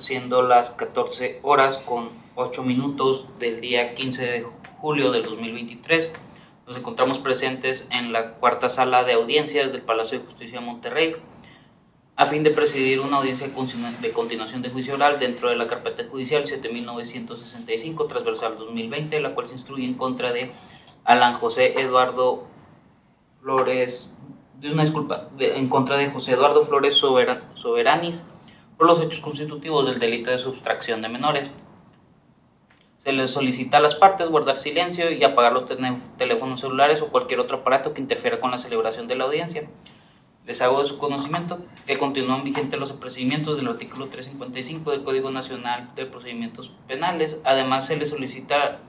siendo las 14 horas con 8 minutos del día 15 de julio del 2023. Nos encontramos presentes en la cuarta sala de audiencias del Palacio de Justicia de Monterrey a fin de presidir una audiencia de continuación de juicio oral dentro de la carpeta judicial 7965 transversal 2020, la cual se instruye en contra de Alan José Eduardo Flores, en contra de José Eduardo Flores Soberanis por los hechos constitutivos del delito de sustracción de menores. Se les solicita a las partes guardar silencio y apagar los teléfonos celulares o cualquier otro aparato que interfiera con la celebración de la audiencia. Les hago de su conocimiento que continúan vigentes los procedimientos del artículo 355 del Código Nacional de Procedimientos Penales. Además, se les solicita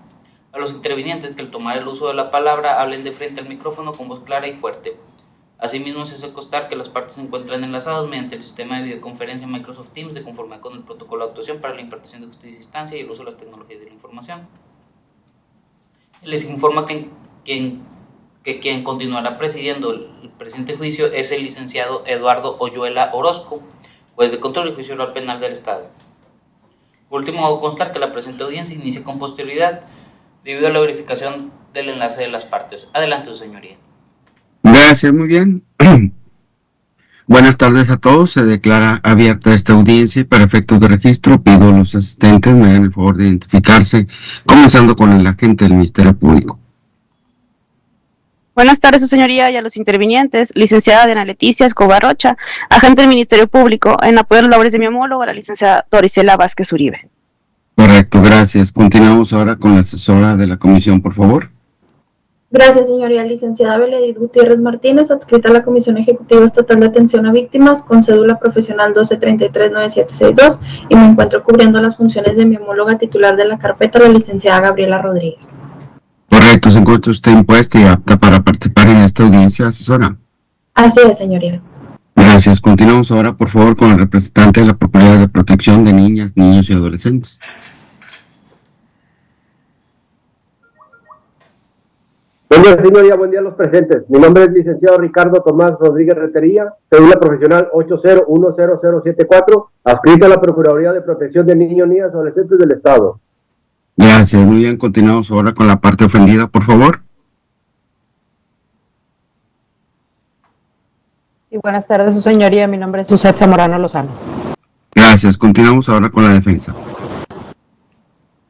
a los intervinientes que al tomar el uso de la palabra hablen de frente al micrófono con voz clara y fuerte. Asimismo, se hace constar que las partes se encuentran enlazadas mediante el sistema de videoconferencia Microsoft Teams de conformidad con el protocolo de actuación para la impartición de justicia y instancia y el uso de las tecnologías de la información. Les informa que quien continuará presidiendo el presente juicio es el licenciado Eduardo Oyuela Orozco, juez de control y juicio oral penal del Estado. Por último, hago constar que la presente audiencia inicia con posterioridad debido a la verificación del enlace de las partes. Adelante, su señoría. Gracias, muy bien. Buenas tardes a todos. Se declara abierta esta audiencia y para efectos de registro pido a los asistentes me hagan el favor de identificarse, comenzando con el agente del Ministerio Público. Buenas tardes, su señoría, y a los intervinientes. Licenciada Diana Leticia Escobar Rocha, agente del Ministerio Público, en apoyo a las labores de mi homóloga, la licenciada Dorisela Vázquez Uribe. Correcto, gracias. Continuamos ahora con la asesora de la comisión, por favor. Gracias, señoría. Licenciada Beledith Gutiérrez Martínez, adscrita a la Comisión Ejecutiva Estatal de Atención a Víctimas, con cédula profesional 12339762, y me encuentro cubriendo las funciones de mi homóloga titular de la carpeta, la licenciada Gabriela Rodríguez. Correcto, se encuentra usted impuesta y apta para participar en esta audiencia, asesora. Así es, señoría. Gracias. Continuamos ahora, por favor, con el representante de la Procuraduría de Protección de Niñas, Niños y Adolescentes. Buen día, señoría, buen día a los presentes. Mi nombre es licenciado Ricardo Tomás Rodríguez Retería, cédula profesional 8010074, adscrito a la Procuraduría de Protección de Niños, Niñas y Adolescentes del Estado. Gracias, muy bien. Continuamos ahora con la parte ofendida, por favor. Sí, buenas tardes, su señoría. Mi nombre es Suset Zamorano Lozano. Gracias. Continuamos ahora con la defensa.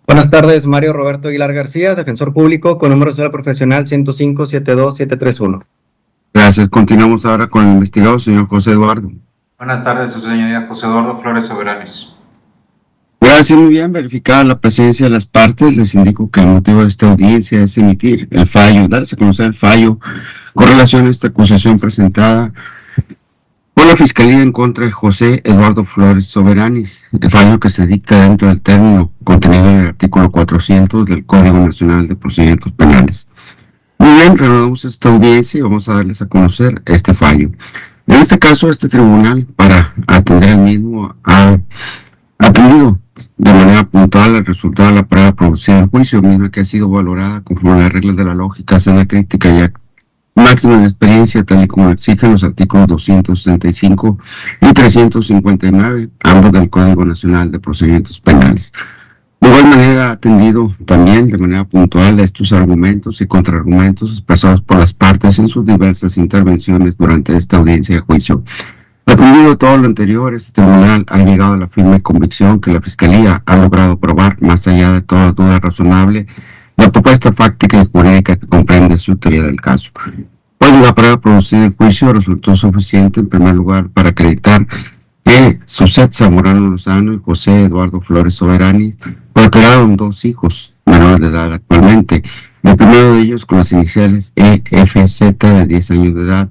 Buenas tardes, Mario Roberto Aguilar García, defensor público, con número de cédula profesional 105-72731. Gracias. Continuamos ahora con el investigado, señor José Eduardo. Buenas tardes, su señoría José Eduardo Flores Soberanis. Gracias, muy bien. Verificada la presencia de las partes, les indico que el motivo de esta audiencia es emitir el fallo, darse a conocer el fallo con relación a esta acusación presentada por la Fiscalía en contra de José Eduardo Flores Soberanis, el fallo que se dicta dentro del término contenido en el artículo 400 del Código Nacional de Procedimientos Penales. Muy bien, reanudamos esta audiencia y vamos a darles a conocer este fallo. En este caso, este tribunal, para atender el mismo, ha atendido de manera puntual el resultado de la prueba producida en juicio, misma que ha sido valorada conforme a las reglas de la lógica, sana crítica y máxima de experiencia, tal y como lo exigen los artículos 265 y 359, ambos del Código Nacional de Procedimientos Penales. De igual manera, ha atendido también de manera puntual estos argumentos y contraargumentos expresados por las partes en sus diversas intervenciones durante esta audiencia de juicio. Atendido todo lo anterior, este tribunal ha llegado a la firme convicción que la Fiscalía ha logrado probar, más allá de toda duda razonable, la propuesta fáctica y jurídica que comprende su teoría del caso. Pues la prueba producida en juicio resultó suficiente, en primer lugar, para acreditar que Suset Zamorano Lozano y José Eduardo Flores Soberanis procrearon dos hijos menores de edad actualmente. El primero de ellos con las iniciales EFZ de 10 años de edad,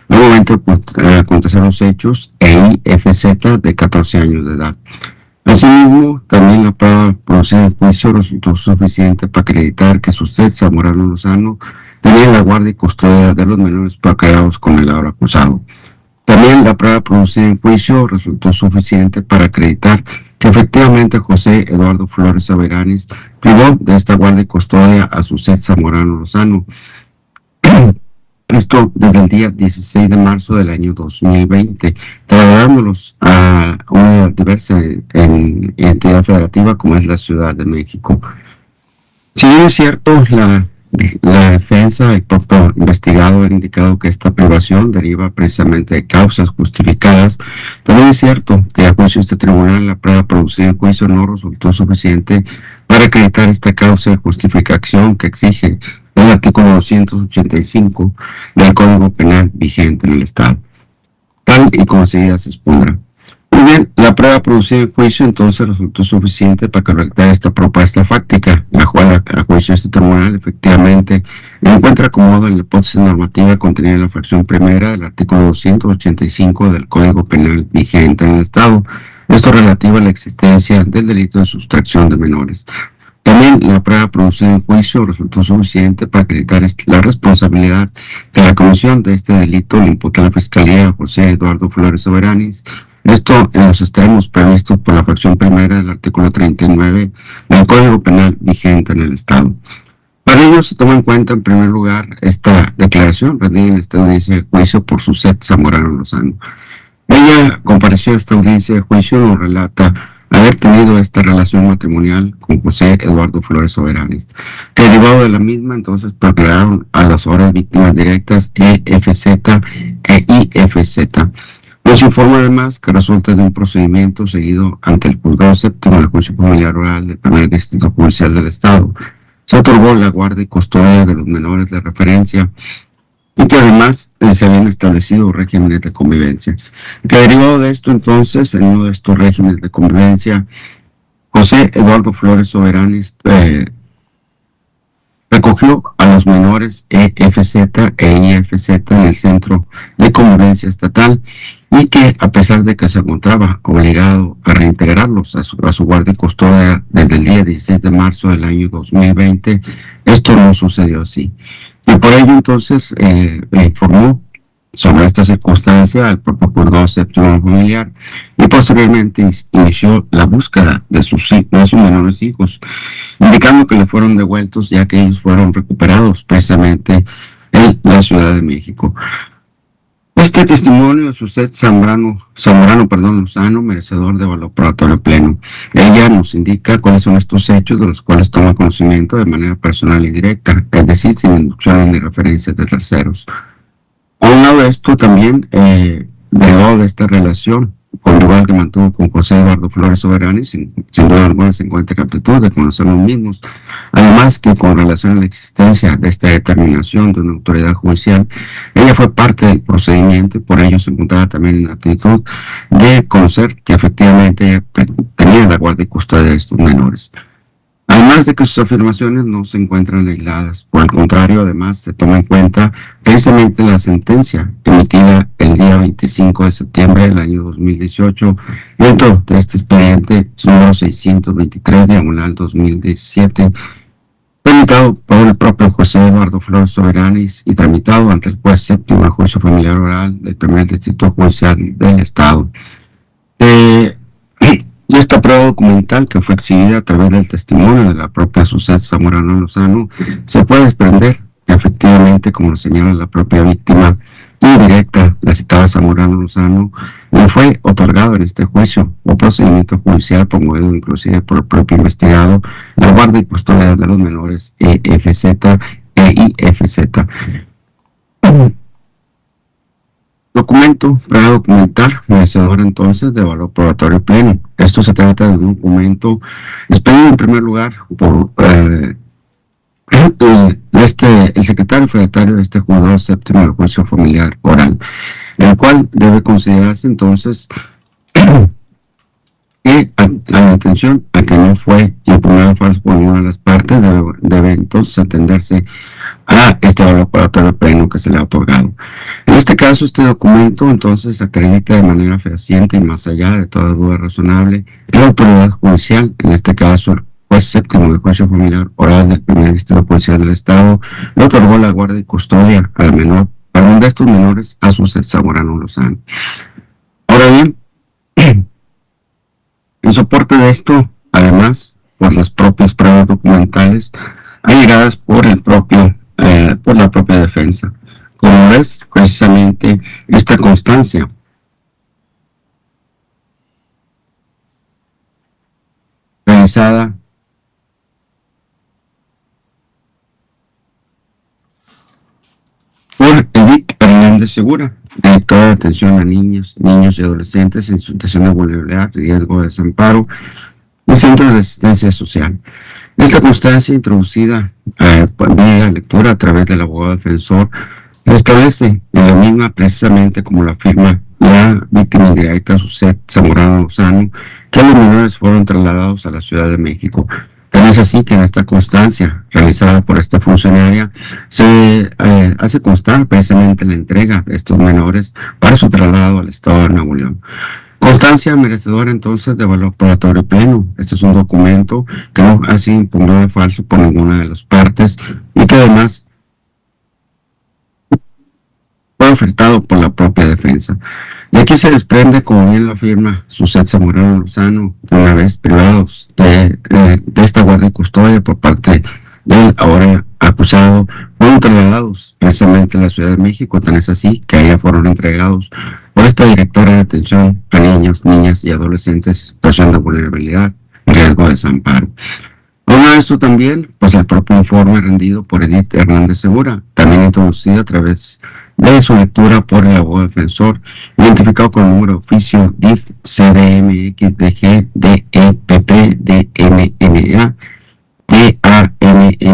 al momento de acontecer los hechos, e IFZ de 14 años de edad. Asimismo, también la prueba producida en juicio resultó suficiente para acreditar que Suset Zamorano Lozano tenía la guardia y custodia de los menores procreados con el ahora acusado. También la prueba producida en juicio resultó suficiente para acreditar que efectivamente José Eduardo Flores Soberanis privó de esta guardia y custodia a Suset Zamorano Lozano. Esto desde el día 16 de marzo del año 2020, trasladándolos a una diversa entidad federativa como es la Ciudad de México. Si bien es cierto, la defensa, el propio investigado ha indicado que esta privación deriva precisamente de causas justificadas, también es cierto que a juicio de este tribunal la prueba producida en juicio no resultó suficiente para acreditar esta causa de justificación que exige el artículo 285 del Código Penal vigente en el Estado, tal y como enseguida se expondrá. Muy bien, la prueba producida en juicio entonces resultó suficiente para acreditar esta propuesta fáctica, la cual a juicio de este tribunal efectivamente encuentra acomodo en la hipótesis normativa contenida en la fracción primera del artículo 285 del Código Penal vigente en el Estado, esto relativo a la existencia del delito de sustracción de menores. También la prueba producida en juicio resultó suficiente para acreditar la responsabilidad que la comisión de este delito le imputa a la Fiscalía a José Eduardo Flores Soberanis, esto en los extremos previstos por la fracción primera del artículo 39 del Código Penal vigente en el Estado. Para ello se toma en cuenta en primer lugar esta declaración rendida en esta audiencia de juicio por Suset Zamorano Lozano. Ella compareció a esta audiencia de juicio y nos relata haber tenido esta relación matrimonial con José Eduardo Flores Soberanis, que derivado de la misma entonces proclamaron a las horas víctimas directas EFZ e IFZ. Nos informa además que resulta de un procedimiento seguido ante el juzgado séptimo del juicio familiar oral del primer distrito judicial del Estado. Se otorgó la guardia y custodia de los menores de referencia y que además se habían establecido regímenes de convivencia. Que derivado de esto entonces, en uno de estos regímenes de convivencia, José Eduardo Flores Soberanis recogió a los menores EFZ e IFZ en el Centro de Convivencia Estatal y que a pesar de que se encontraba obligado a reintegrarlos a su guardia y custodia desde el día 16 de marzo del año 2020, esto no sucedió así. Y por ello entonces informó sobre esta circunstancia al propio juzgado séptimo familiar y posteriormente inició la búsqueda de sus menores hijos, indicando que le fueron devueltos ya que ellos fueron recuperados precisamente en la Ciudad de México. Este testimonio de Suset Zamorano Lozano, merecedor de valor probatorio pleno. Ella nos indica cuáles son estos hechos de los cuales toma conocimiento de manera personal y directa, es decir, sin inducciones ni referencias de terceros. A un lado de esto también, derivado de esta relación conyugal que mantuvo con José Eduardo Flores Soberanis, sin duda alguna se encuentra en aptitud de conocer los mismos. Además que con relación a la existencia de esta determinación de una autoridad judicial, ella fue parte del procedimiento y por ello se encontraba también en aptitud de conocer que efectivamente ella tenía la guardia y custodia de estos menores. Además de que sus afirmaciones no se encuentran aisladas, por el contrario, además se toma en cuenta precisamente la sentencia emitida el día 25 de septiembre del año 2018 dentro de este expediente número 623/2017, tramitado por el propio José Eduardo Flores Soberanis y tramitado ante el juez séptimo del juicio familiar oral del primer distrito judicial del Estado. Y esta prueba documental que fue exhibida a través del testimonio de la propia Suset Zamorano Lozano se puede desprender que efectivamente, como lo señala la propia víctima indirecta, la citada Zamorano Lozano, le fue otorgado en este juicio o procedimiento judicial promovido inclusive por el propio investigado la guardia y custodia de los menores EFZ e IFZ. Documento, prueba documental, merecedor entonces de valor probatorio pleno. Esto se trata de un documento expedido en primer lugar por el secretario federario de este juzgado séptimo del juicio familiar oral, el cual debe considerarse entonces que la intención a que no fue impugnado falso por ninguna de las partes debe entonces atenderse a este valor probatorio pleno que se le ha otorgado. En este caso, este documento entonces acredita de manera fehaciente y más allá de toda duda razonable que la autoridad judicial, en este caso el juez séptimo del juicio familiar oral del primer distrito judicial del Estado, le otorgó la guardia y custodia al menor, para uno de estos menores, a Suset Zamorano Lozano. Ahora bien, en soporte de esto, además, por las propias pruebas documentales allegadas por la propia defensa, como es precisamente esta constancia. Realizada por Edith Hernández Segura, directora de atención a niños y adolescentes en situación de vulnerabilidad, riesgo de desamparo y centros de asistencia social. Esta constancia introducida vía lectura a través del abogado defensor establece en la misma precisamente como la afirma la víctima indirecta Suset Zamorano Lozano que los menores fueron trasladados a la Ciudad de México. Pero es así que en esta constancia realizada por esta funcionaria se hace constar precisamente la entrega de estos menores para su traslado al estado de Nuevo León. Constancia merecedora entonces de valor probatorio pleno. Este es un documento que no ha sido impugnado de falso por ninguna de las partes y que además fue ofertado por la propia defensa. Y aquí se desprende, como bien lo afirma Suset Zamorano Lozano, que una vez privados de esta guardia y custodia por parte del ahora acusado, fueron trasladados precisamente a la Ciudad de México, tan es así que allá fueron entregados por esta directora de atención a niños, niñas y adolescentes en situación de vulnerabilidad, riesgo de desamparo. Uno de esto también, pues el propio informe rendido por Edith Hernández Segura, también introducido a través de su lectura por el abogado defensor, identificado con el número de oficio DIF CDMXDG DEPP DNNA TANNASBVRDCAS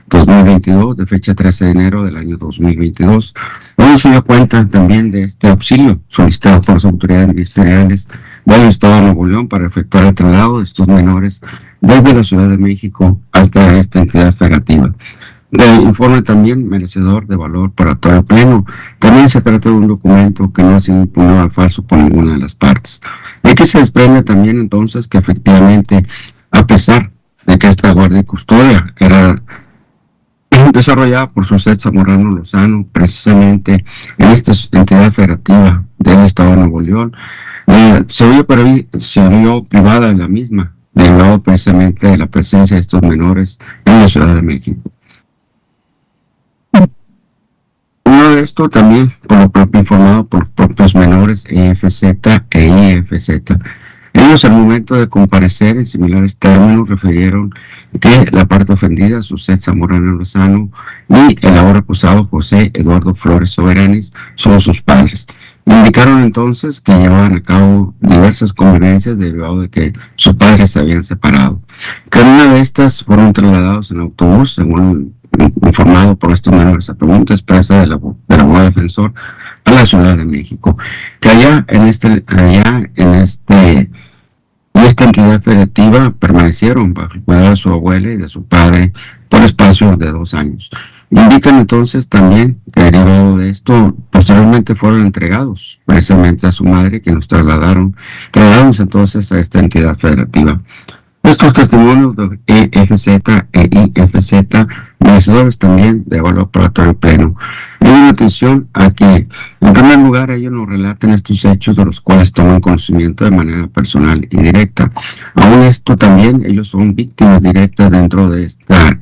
020-2022 de fecha 13 de enero del año 2022, donde se dio cuenta también de este auxilio solicitado por las autoridades ministeriales del Estado de Nuevo León para efectuar el traslado de estos menores desde la Ciudad de México hasta esta entidad federativa. De informe también merecedor de valor probatorio pleno. También se trata de un documento que no ha sido impugnado de falso por ninguna de las partes. Y aquí se desprende también entonces que efectivamente, a pesar de que esta guardia y custodia era desarrollada por Suset Zamorano Lozano, precisamente en esta entidad federativa del Estado de Nuevo León, se vio privada de la misma, derivado precisamente de la presencia de estos menores en la Ciudad de México. Uno de esto también por lo propio informado por los propios menores EFZ e IFZ. Ellos al momento de comparecer en similares términos refirieron que la parte ofendida, Suset Zamorano Lozano, y el ahora acusado José Eduardo Flores Soberanis son sus padres. Indicaron entonces que llevaban a cabo diversas convivencias derivado de que sus padres se habían separado. Cada una de estas fueron trasladados en autobús, según informado por estos menores a pregunta expresa del abogado defensor, a la Ciudad de México, que allá en esta entidad federativa permanecieron bajo el cuidado de su abuela y de su padre por espacio de 2 años. Indican entonces también que derivado de esto, posteriormente fueron entregados precisamente a su madre, que los trasladaron entonces a esta entidad federativa. Estos testimonios de EFZ e IFZ, merecedores también de valor probatorio pleno. Y una atención a que, en primer lugar, ellos nos relaten estos hechos de los cuales toman conocimiento de manera personal y directa. Aún esto también, ellos son víctimas directas dentro de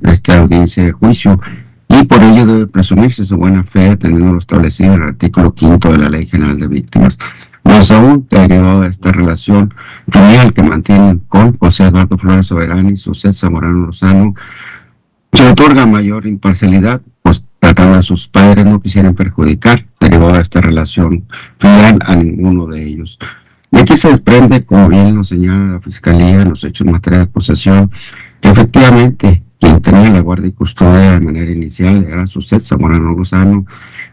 esta audiencia de juicio, y por ello debe presumirse su buena fe, atendiendo lo establecido en el artículo 5 de la Ley General de Víctimas. Más aún, derivado de esta relación familiar que mantienen con José Eduardo Flores Soberani y Suset Zamorano Lozano, se otorga mayor imparcialidad, pues tratando a sus padres no quisieran perjudicar, derivado de esta relación filial, a ninguno de ellos. Y aquí se desprende, como bien lo señala la Fiscalía en los hechos en materia de posesión, que efectivamente quien tenía la guardia y custodia de manera inicial era Suset Zamorano Lozano,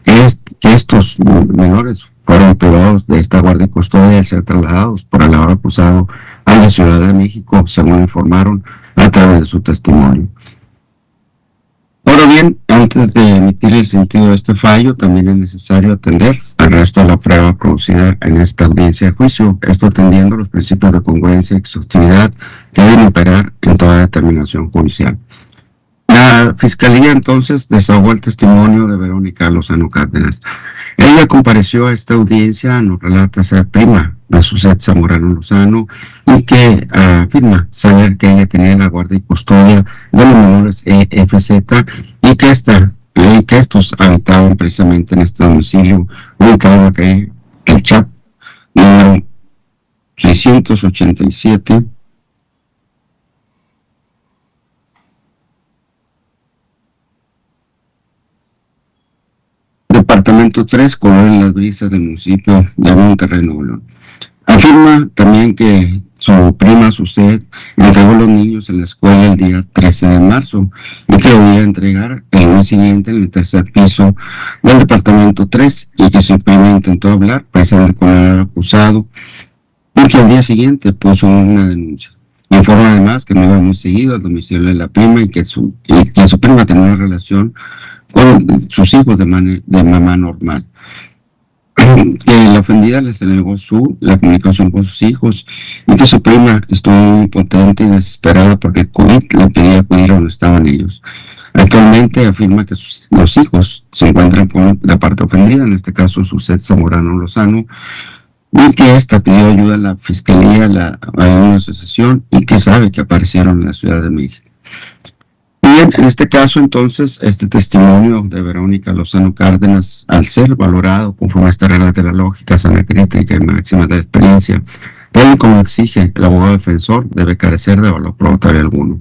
que estos menores fueron privados de esta guardia y custodia al ser trasladados por el ahora acusado a la Ciudad de México, según informaron a través de su testimonio. Ahora bien, antes de emitir el sentido de este fallo, también es necesario atender al resto de la prueba producida en esta audiencia de juicio, esto atendiendo los principios de congruencia y exhaustividad que deben operar en toda determinación judicial. La Fiscalía entonces desahogó el testimonio de Verónica Lozano Cárdenas. Ella compareció a esta audiencia, nos relata ser prima a Suset Zamorano Lozano y que afirma saber que ella tenía la guardia y custodia de los menores EFZ y que estos habitaban precisamente en este domicilio ubicado acá en el chat número 687. Departamento 3, Colores Las Brisas del municipio de Monterrey, Nuevo León. Afirma también que su prima Suset entregó a los niños en la escuela el día 13 de marzo y que lo iba a entregar el mes siguiente en el tercer piso del departamento 3 y que su prima intentó hablar precisamente con el acusado y que al día siguiente puso una denuncia. Informa además que no iba muy seguido al domicilio de la prima y que su prima tenía una relación con sus hijos de mamá normal. Que la ofendida les negó la comunicación con sus hijos y que su prima estuvo muy impotente y desesperada porque el COVID le pedía acudir a donde estaban ellos. Actualmente afirma que los hijos se encuentran con la parte ofendida, en este caso Suset Zamorano Lozano, y que esta pidió ayuda a la Fiscalía, a una asociación y que sabe que aparecieron en la Ciudad de México. Bien, en este caso, entonces, este testimonio de Verónica Lozano Cárdenas, al ser valorado conforme a esta regla de la lógica, sana crítica y máxima de la experiencia, tal y como exige el abogado defensor, debe carecer de valor probatorio alguno.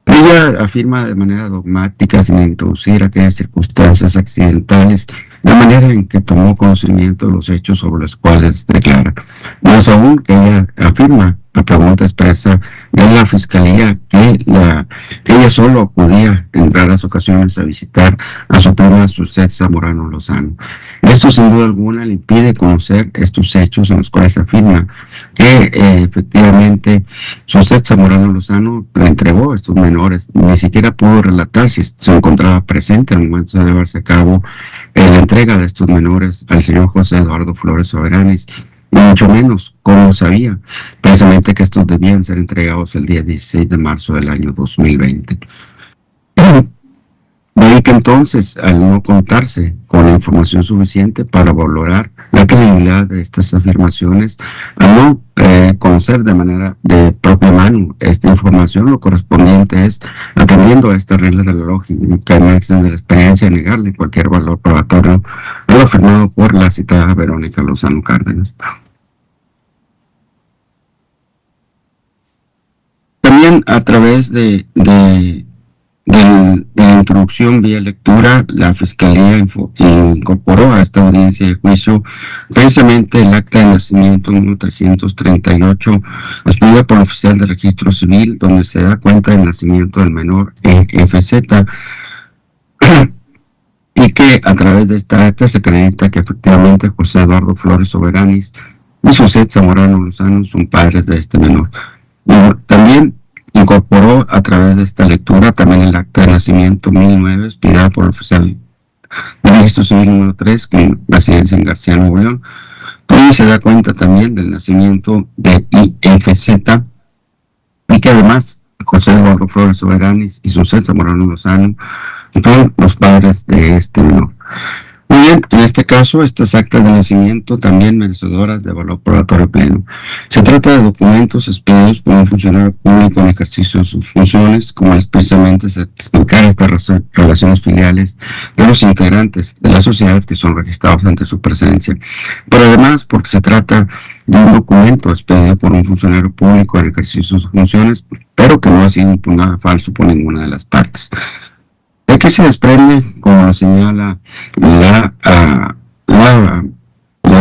Ella afirma de manera dogmática, sin introducir aquellas circunstancias accidentales, la manera en que tomó conocimiento de los hechos sobre los cuales declara. Más aún que ella afirma, a pregunta expresa de la Fiscalía, que ella solo acudía en raras ocasiones a visitar a su prima Suset Zamorano Lozano. Esto sin duda alguna le impide conocer estos hechos en los cuales afirma que efectivamente Suset Zamorano Lozano le entregó a estos menores. Ni siquiera pudo relatar si se encontraba presente al momento de llevarse a cabo la entrega de estos menores al señor José Eduardo Flores Soberanis, y mucho menos cómo sabía precisamente que estos debían ser entregados el día 16 de marzo del año 2020. De ahí que entonces, al no contarse con la información suficiente para valorar la credibilidad de estas afirmaciones, al no conocer de manera de propia mano esta información, lo correspondiente es, atendiendo a estas reglas de la lógica y máxima de la experiencia, negarle cualquier valor probatorio a lo afirmado por la citada Verónica Lozano Cárdenas. También a través de la introducción vía lectura, la Fiscalía incorporó a esta audiencia de juicio precisamente el acta de nacimiento número 338, expedida por el oficial de registro civil, donde se da cuenta del nacimiento del menor EFZ, y que a través de esta acta se acredita que efectivamente José Eduardo Flores Soberanis y Suset Zamorano Lozano son padres de este menor. También incorporó a través de esta lectura también el acta de nacimiento 1009, expedida por el oficial de registro civil número 3, con residencia en García, Nuevo León, donde se da cuenta también del nacimiento de IFZ, y que además José Eduardo Flores Soberanis y Suset Zamorano Lozano son los padres de este menor. Muy bien, en este caso, estas actas de nacimiento también merecedoras de valor probatorio pleno. Se trata de documentos expedidos por un funcionario público en ejercicio de sus funciones, como es precisamente explicar estas relaciones filiales de los integrantes de la sociedad que son registrados ante su presencia. Pero además, porque se trata de un documento expedido por un funcionario público en ejercicio de sus funciones, pero que no ha sido impugnado falso por ninguna de las partes. ¿De qué se desprende, como lo señala la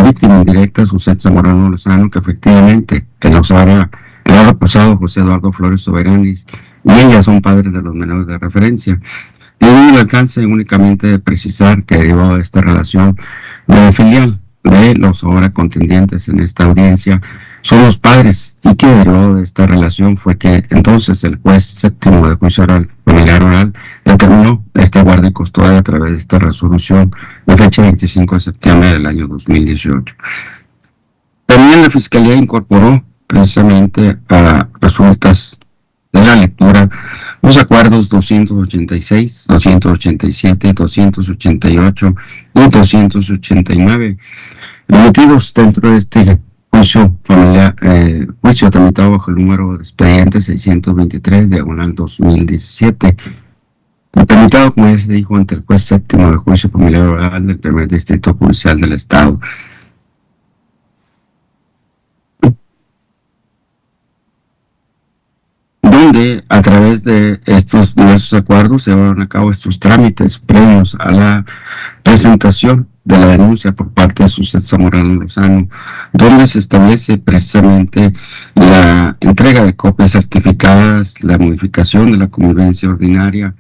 víctima indirecta, Suset Zamorano Lozano, que efectivamente el año pasado José Eduardo Flores Soberanis y ella son padres de los menores de referencia? Tiene el alcance únicamente de precisar que derivado de esta relación de filial de los ahora contendientes en esta audiencia son los padres, y que derivado de esta relación fue que entonces el juez séptimo de juicio oral, familiar oral, determinó esta guardia y custodia a través de esta resolución de fecha 25 de septiembre del año 2018. También la Fiscalía incorporó precisamente a resultas de la lectura los acuerdos 286, 287, 288 y 289 emitidos dentro de este juicio tramitado bajo el número de expediente 623, diagonal 2017. Tramitado, como ya se dijo, ante el juez séptimo de juicio familiar oral del primer distrito judicial del estado. Donde a través de estos diversos acuerdos se llevaron a cabo estos trámites previos a la presentación de la denuncia por parte de Suset Zamorano Lozano, donde se establece precisamente la entrega de copias certificadas, la modificación de la convivencia ordinaria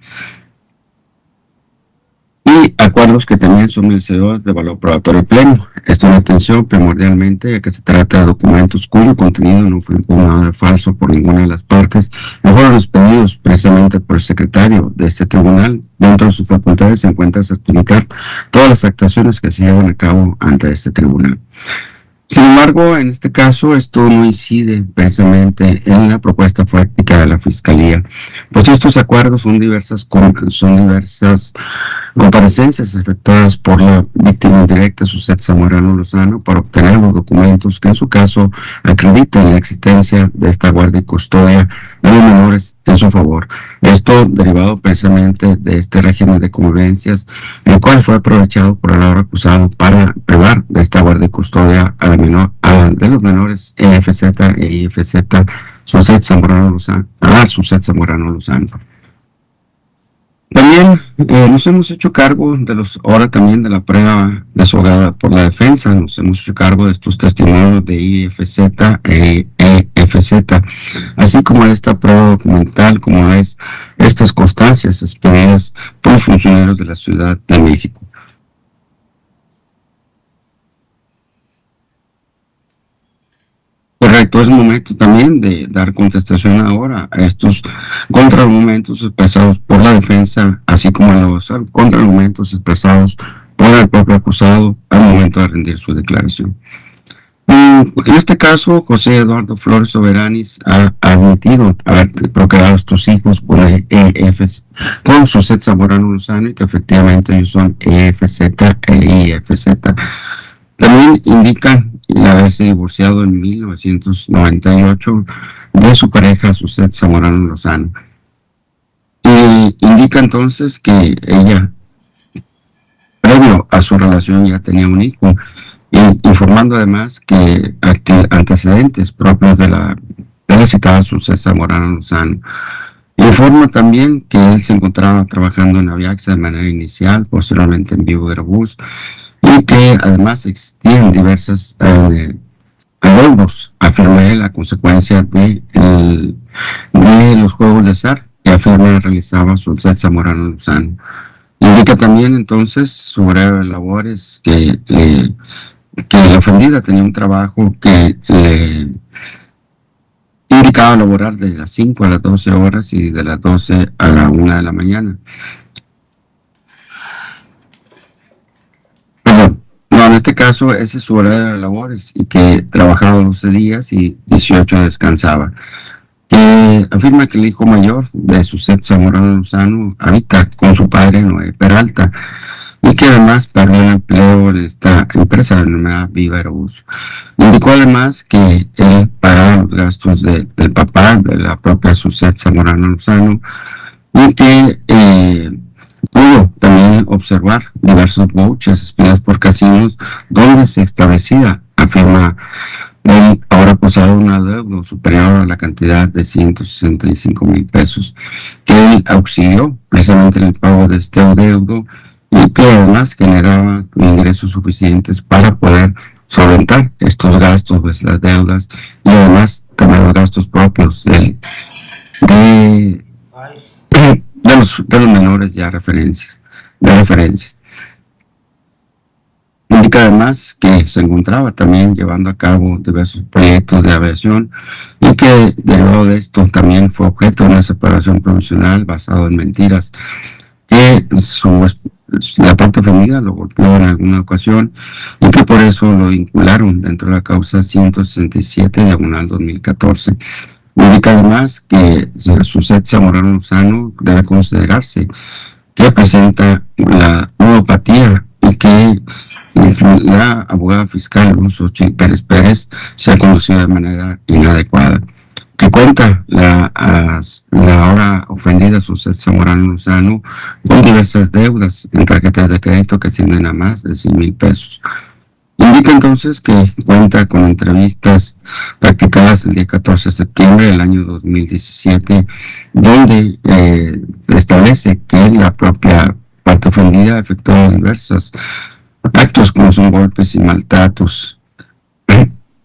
y acuerdos que también son merecedoras de valor probatorio pleno. Esto en atención primordialmente a que se trata de documentos cuyo contenido no fue impugnado de falso por ninguna de las partes y fueron expedidos precisamente por el secretario de este tribunal. Dentro de sus facultades se encuentra certificar todas las actuaciones que se llevan a cabo ante este tribunal. Sin embargo, en este caso, esto no incide precisamente en la propuesta fáctica de la Fiscalía, pues estos acuerdos son diversas comparecencias efectuadas por la víctima indirecta, Suset Zamorano Lozano, para obtener los documentos que en su caso acreditan la existencia de esta guardia y custodia de los menores en su favor. Esto derivado precisamente de este régimen de convivencias, el cual fue aprovechado por el ahora acusado para privar de esta guardia y custodia de los menores EFZ e IFZ Suset Zamorano Lozano. También nos hemos hecho cargo ahora también de la prueba desahogada por la defensa. Nos hemos hecho cargo de estos testimonios de IFZ e EFZ, así como de esta prueba documental, como es estas constancias expedidas por funcionarios de la Ciudad de México. Correcto, es momento también de dar contestación ahora a estos contraargumentos expresados por la defensa, así como a los contraargumentos expresados por el propio acusado al momento de rendir su declaración. En este caso, José Eduardo Flores Soberanis ha admitido haber procreado estos hijos con Suset Zamorano Lozano y que efectivamente ellos son EFZ e IFZ. También indican haberse divorciado en 1998 de su pareja Suset Zamorano Lozano. Y indica entonces que ella, previo a su relación, ya tenía un hijo, informando además que antecedentes propios de la citada Suset Zamorano Lozano. Informa también que él se encontraba trabajando en Aviaxa de manera inicial, posteriormente en Vivo Aerobús, y que además existían diversos adeudos, afirma él, a consecuencia de los juegos de azar que afirma realizaba Suset Zamorano Lozano. Indica también entonces sobre labores que la ofendida tenía un trabajo que le indicaba laborar de las 5 a las 12 horas y de las 12 a la 1 de la mañana. En este caso, ese es su horario de labores y que trabajaba 12 días y 18 descansaba. Afirma que el hijo mayor de Suset Zamorano Lozano habita con su padre Noé Peralta y que además perdió el empleo en esta empresa denominada Vivo Aerobús. Indicó además que él pagaba los gastos del papá, de la propia Suset Zamorano Lozano, y que pudo también observar diversos vouchers expedidos por casinos donde se establecía, afirma el ahora acusado, un adeudo superior a la cantidad de 165,000 pesos, que él auxilió precisamente en el pago de este adeudo y que además generaba ingresos suficientes para poder solventar estos gastos, pues las deudas y además también los gastos propios de los menores ya de referencia. Indica además que se encontraba también llevando a cabo diversos proyectos de aviación y que derivado de esto también fue objeto de una separación provisional basado en mentiras, que la parte ofendida lo golpeó en alguna ocasión y que por eso lo vincularon dentro de la causa 167/2014. Indica además que Suset Zamorano Lozano debe considerarse que presenta la ludopatía y y que la abogada fiscal Xochitl Pérez Pérez se ha conducido de manera inadecuada. Que cuenta la ahora ofendida Suset Zamorano Lozano con diversas deudas en tarjetas de crédito que ascienden a más de 100,000 pesos. Indica entonces que cuenta con entrevistas practicadas el día 14 de septiembre del año 2017, donde establece que la propia parte ofendida efectuó diversos actos como son golpes y maltratos.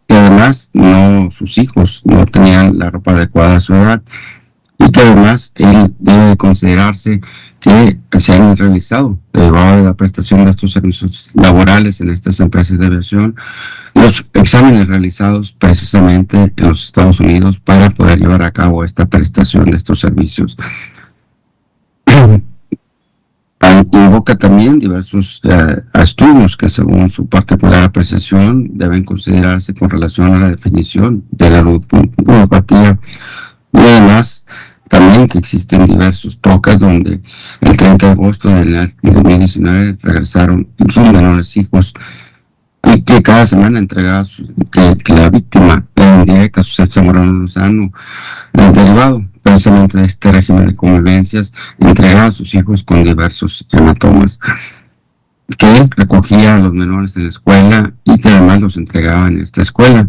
Y además sus hijos no tenían la ropa adecuada a su edad, y que además él debe considerarse que se han realizado, derivado de la prestación de estos servicios laborales en estas empresas de aviación, los exámenes realizados precisamente en los Estados Unidos para poder llevar a cabo esta prestación de estos servicios. Invoca también diversos estudios que, según su particular apreciación, deben considerarse con relación a la definición de la ludopatía, y además también que existen diversos TOCAS donde el 30 de agosto del 2019 regresaron sus menores hijos, y que cada semana entregaba que la víctima en directa, Suset Zamorano Lozano, derivado precisamente de este régimen de convivencias, entregaba a sus hijos con diversos hematomas, que él recogía a los menores en la escuela y que además los entregaba en esta escuela.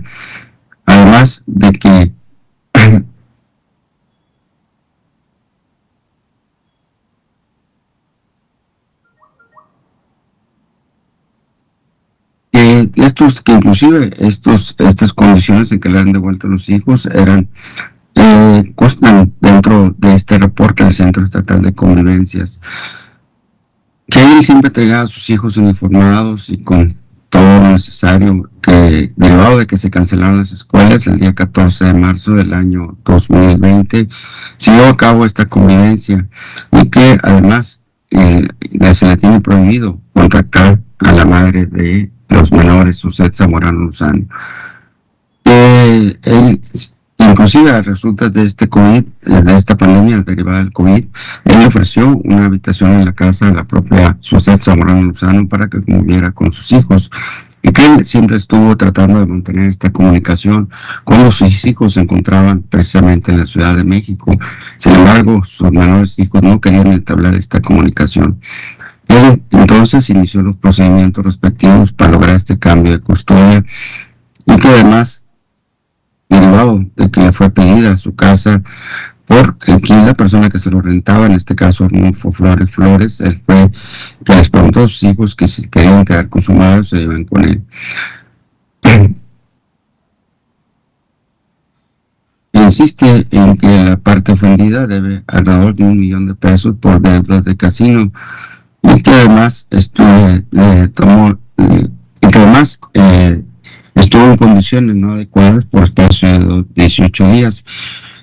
Además de que estas condiciones en que le han devuelto a los hijos constan dentro de este reporte del Centro Estatal de Convivencias, que él siempre entregaba a sus hijos uniformados y con todo lo necesario, que derivado de que se cancelaron las escuelas el día 14 de marzo del año 2020, se llevó a cabo esta convivencia, y que además se le tiene prohibido contactar a la madre de los menores, Suset Zamorano Lozano. Él, inclusive a resultas de este COVID, de esta pandemia derivada del COVID, él le ofreció una habitación en la casa de la propia Suset Zamorano Lozano para que conviviera con sus hijos, y que él siempre estuvo tratando de mantener esta comunicación cuando sus hijos se encontraban precisamente en la Ciudad de México. Sin embargo, sus menores hijos no querían entablar esta comunicación. Él entonces inició los procedimientos respectivos para lograr este cambio de custodia, y que además, derivado de que le fue pedida su casa por quien la persona que se lo rentaba, en este caso Arnulfo Flores, él fue que les preguntó a sus hijos que si querían quedar con su madre o se iban con él. Insiste en que la parte ofendida debe alrededor de 1 millón de pesos por deudas de casino, y que además estuvo en condiciones no adecuadas por espacio de 18 días.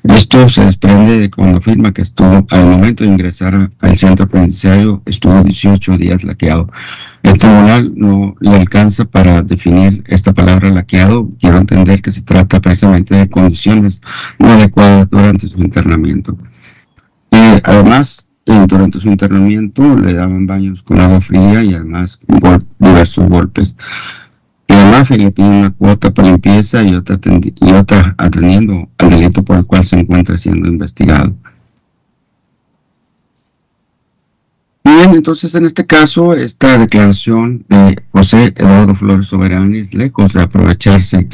Esto se desprende de cuando afirma que estuvo, al momento de ingresar al centro penitenciario, estuvo 18 días laqueado. El tribunal no le alcanza para definir esta palabra laqueado. Quiero entender que se trata precisamente de condiciones no adecuadas durante su internamiento. Además, durante su internamiento le daban baños con agua fría y además diversos golpes. La mafia le pide una cuota para limpieza y otra atendiendo al delito por el cual se encuentra siendo investigado. Bien, entonces en este caso, esta declaración de José Eduardo Flores Soberanis, lejos de aprovecharse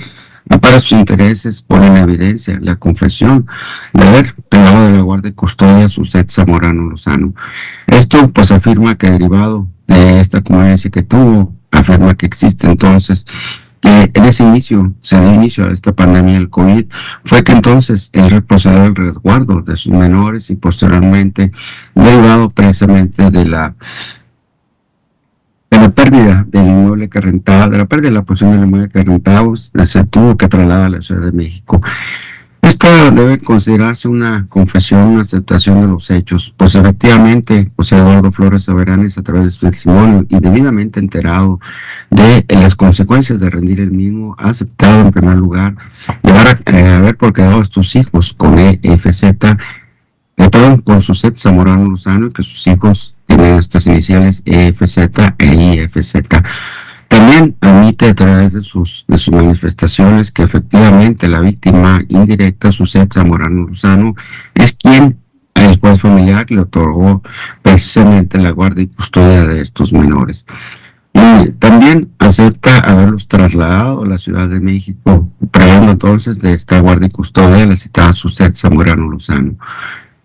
para sus intereses, pone en evidencia la confesión de haber pegado de la guardia de custodia a Suset Zamorano Lozano. Esto pues afirma que derivado de esta convivencia que tuvo, afirma que existe entonces que en ese inicio, se dio inicio a esta pandemia del COVID, fue que entonces él procedió al resguardo de sus menores, y posteriormente, derivado precisamente de la pérdida del inmueble que rentaba, de la pérdida de la posesión del inmueble que rentaba, se tuvo que trasladar a la Ciudad de México. Esto debe considerarse una confesión, una aceptación de los hechos, pues efectivamente José Eduardo Flores Soberanis, a través de su testimonio y debidamente enterado de las consecuencias de rendir el mismo, ha aceptado en primer lugar haber procreado a estos hijos con con Suset Zamorano Lozano, y que sus hijos tienen estas iniciales EFZ e IFZ. También admite a través de sus manifestaciones que efectivamente la víctima indirecta, Suset Zamorano Lozano, es quien al juez familiar le otorgó precisamente la guardia y custodia de estos menores. Y también acepta haberlos trasladado a la Ciudad de México, trayendo entonces de esta guardia y custodia la citada Suset Zamorano Lozano.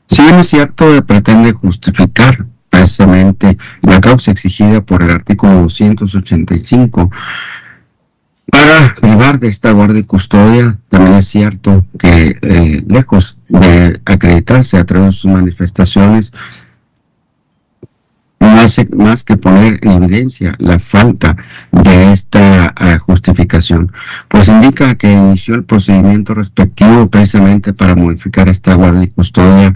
Si bien es cierto, pretende justificar precisamente la causa exigida por el artículo 285 para privar de esta guardia y custodia, también es cierto que lejos de acreditarse a través de sus manifestaciones, más que poner en evidencia la falta de esta justificación, pues indica que inició el procedimiento respectivo precisamente para modificar esta guardia y custodia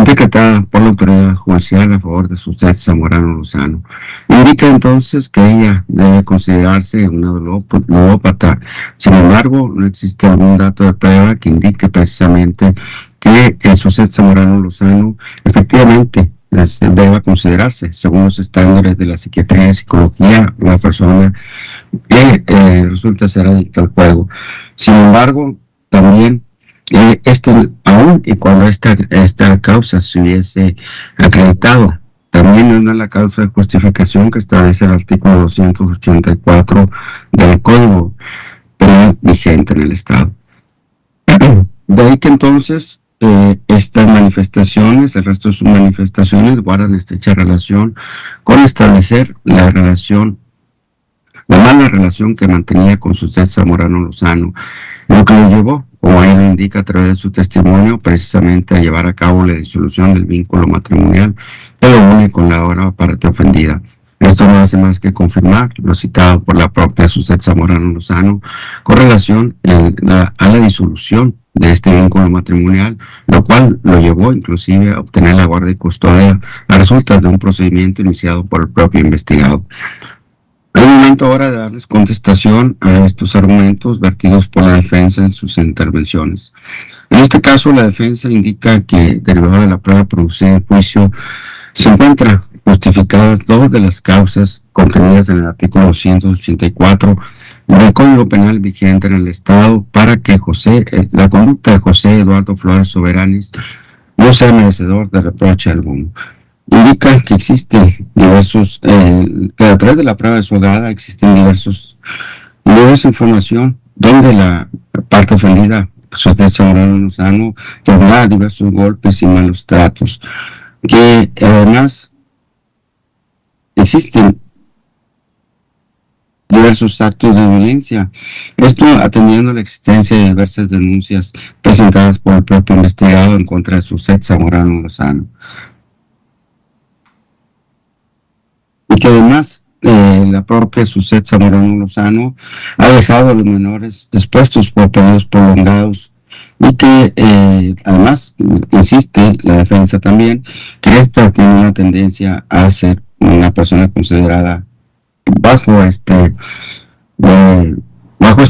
decretada por la autoridad judicial a favor de Suset Zamorano Lozano. Indica entonces que ella debe considerarse una ludópata. Sin embargo, no existe algún dato de prueba que indique precisamente que Suset Zamorano Lozano efectivamente deba considerarse, según los estándares de la psiquiatría y psicología, una persona que resulta ser adicta al juego. Sin embargo, también aún y cuando esta causa se hubiese acreditado, también no es la causa de justificación que establece el artículo 284 del Código Penal vigente en el Estado. De ahí que entonces estas manifestaciones, el resto de sus manifestaciones, guardan estrecha relación con establecer la mala relación que mantenía con Suset Zamorano Lozano, lo que lo llevó, como ahí lo indica a través de su testimonio, precisamente a llevar a cabo la disolución del vínculo matrimonial que lo une con la ahora parte ofendida. Esto no hace más que confirmar lo citado por la propia Suset Zamorano Lozano con relación a la disolución de este vínculo matrimonial, lo cual lo llevó inclusive a obtener la guardia y custodia a resultas de un procedimiento iniciado por el propio investigado. Es momento ahora de darles contestación a estos argumentos vertidos por la defensa en sus intervenciones. En este caso, la defensa indica que, derivado de la prueba producida en juicio, se encuentran justificadas dos de las causas contenidas en el artículo 284 del Código Penal vigente en el Estado para que la conducta de José Eduardo Flores Soberanis no sea merecedor de reproche alguno. Indica que existen diversos, que a través de la prueba desahogada existen diversa información donde la parte ofendida, Suset Zamorano Lozano, tendrá diversos golpes y malos tratos, que además existen diversos actos de violencia. Esto atendiendo a la existencia de diversas denuncias presentadas por el propio investigado en contra de Suset Zamorano Lozano. Y que además la propia Suset Zamorano Lozano ha dejado a los menores expuestos por periodos prolongados y que además insiste la defensa también que esta tiene una tendencia a ser una persona considerada bajo este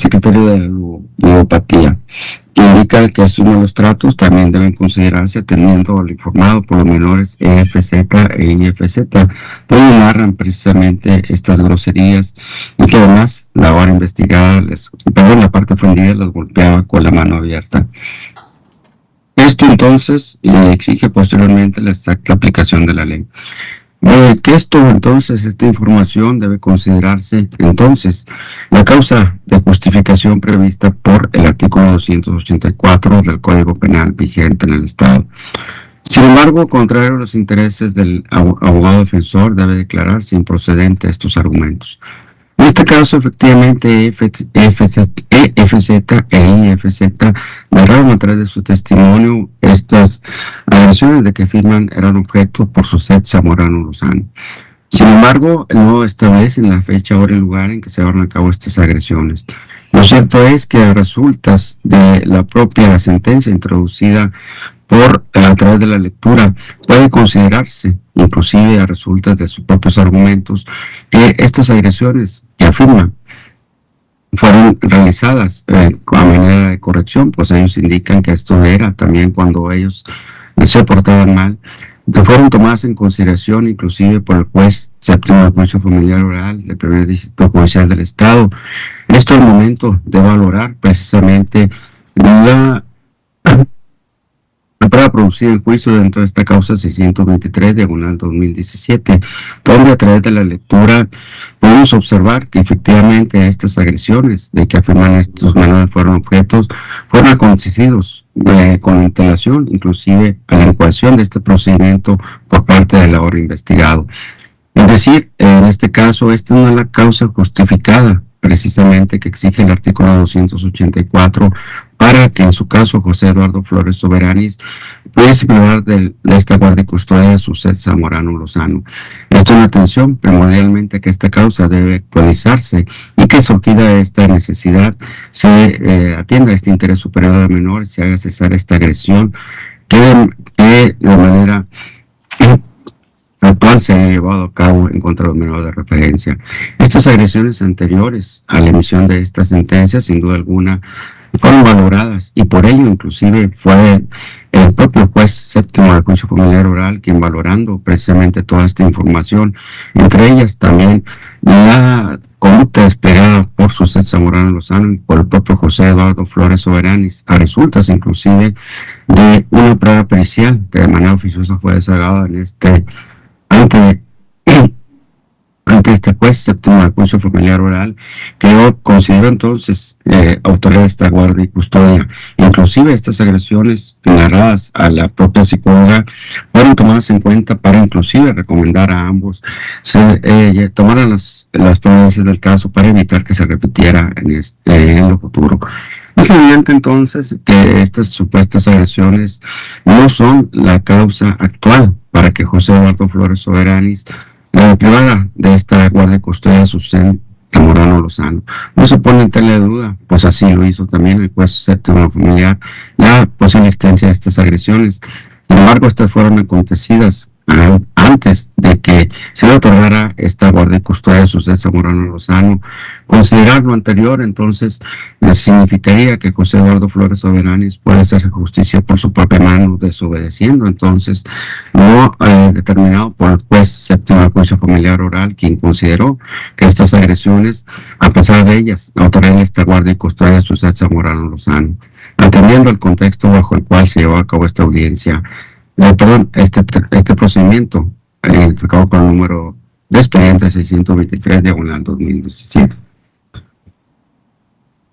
criterio de la ludopatía, que indica que estos malos tratos también deben considerarse atendiendo al informado por los menores EFZ e IFZ, donde narran precisamente estas groserías y que además la hora investigada, la parte ofendida los golpeaba con la mano abierta. Esto entonces exige posteriormente la exacta aplicación de la ley. Que esta información debe considerarse entonces la causa de justificación prevista por el artículo 284 del Código Penal vigente en el Estado. Sin embargo, contrario a los intereses del abogado defensor, debe declararse improcedente estos argumentos. En este caso, efectivamente, EFZ e IFZ narraron a través de su testimonio estas agresiones de que afirman eran objeto por Suset Zamorano Lozano. Sin embargo, no establecen la fecha, hora y lugar en que se llevaron a cabo estas agresiones. Lo cierto es que a resultas de la propia sentencia introducida a través de la lectura, puede considerarse, inclusive a resultas de sus propios argumentos, que estas agresiones que afirman fueron realizadas a manera de corrección, pues ellos indican que esto era también cuando ellos se portaban mal, fueron tomadas en consideración inclusive por el juez séptimo del Juicio Familiar Oral del Primer Distrito Judicial del Estado. Esto es el momento de valorar precisamente la prueba producida en juicio dentro de esta causa 623/2017, donde a través de la lectura podemos observar que efectivamente estas agresiones de que afirman estos menores fueron acontecidos con antelación, inclusive a la ecuación de este procedimiento por parte del ahora investigado. Es decir, en este caso, esta no es la causa justificada precisamente que exige el artículo 284 para que en su caso José Eduardo Flores Soberanis pudiese privar de esta guardia y custodia a Suset Zamorano Lozano. Esto en atención primordialmente que esta causa debe actualizarse y que surgida esta necesidad se atienda a este interés superior del menor, se haga cesar esta agresión que de manera actual se ha llevado a cabo en contra de los menores de referencia. Estas agresiones anteriores a la emisión de esta sentencia, sin duda alguna, fueron valoradas y por ello inclusive fue el propio juez séptimo del Juicio Familiar Oral quien, valorando precisamente toda esta información, entre ellas también la conducta desplegada por Suset Zamorano Lozano y por el propio José Eduardo Flores Soberanis, a resultas inclusive de una prueba pericial que de manera oficiosa fue desagada ante este juez séptimo del Juicio Familiar Oral, que yo considero entonces autoridad de esta guardia y custodia. Inclusive estas agresiones narradas a la propia psicóloga fueron tomadas en cuenta para inclusive recomendar a ambos tomaran las providencias del caso para evitar que se repitiera en lo futuro. Es evidente entonces que estas supuestas agresiones no son la causa actual para que José Eduardo Flores Soberanis privara de esta guardia y custodia a Suset Zamorano Lozano. No se pone en tela de duda, pues así lo hizo también el juez séptimo familiar, la posible existencia de estas agresiones. Sin embargo, estas fueron acontecidas antes de que se le otorgara esta guardia y custodia a Suset Zamorano Lozano. Considerar lo anterior, entonces, significaría que José Eduardo Flores Soberanis puede hacerse justicia por su propia mano, desobedeciendo, entonces, lo determinado por el juez séptimo del Juicio Familiar Oral, quien consideró que estas agresiones, a pesar de ellas, otorgarían esta guardia y custodia a Suset Zamorano Lozano. Atendiendo al contexto bajo el cual se llevó a cabo esta audiencia, este procedimiento, acabó con el número de expediente 623/2017.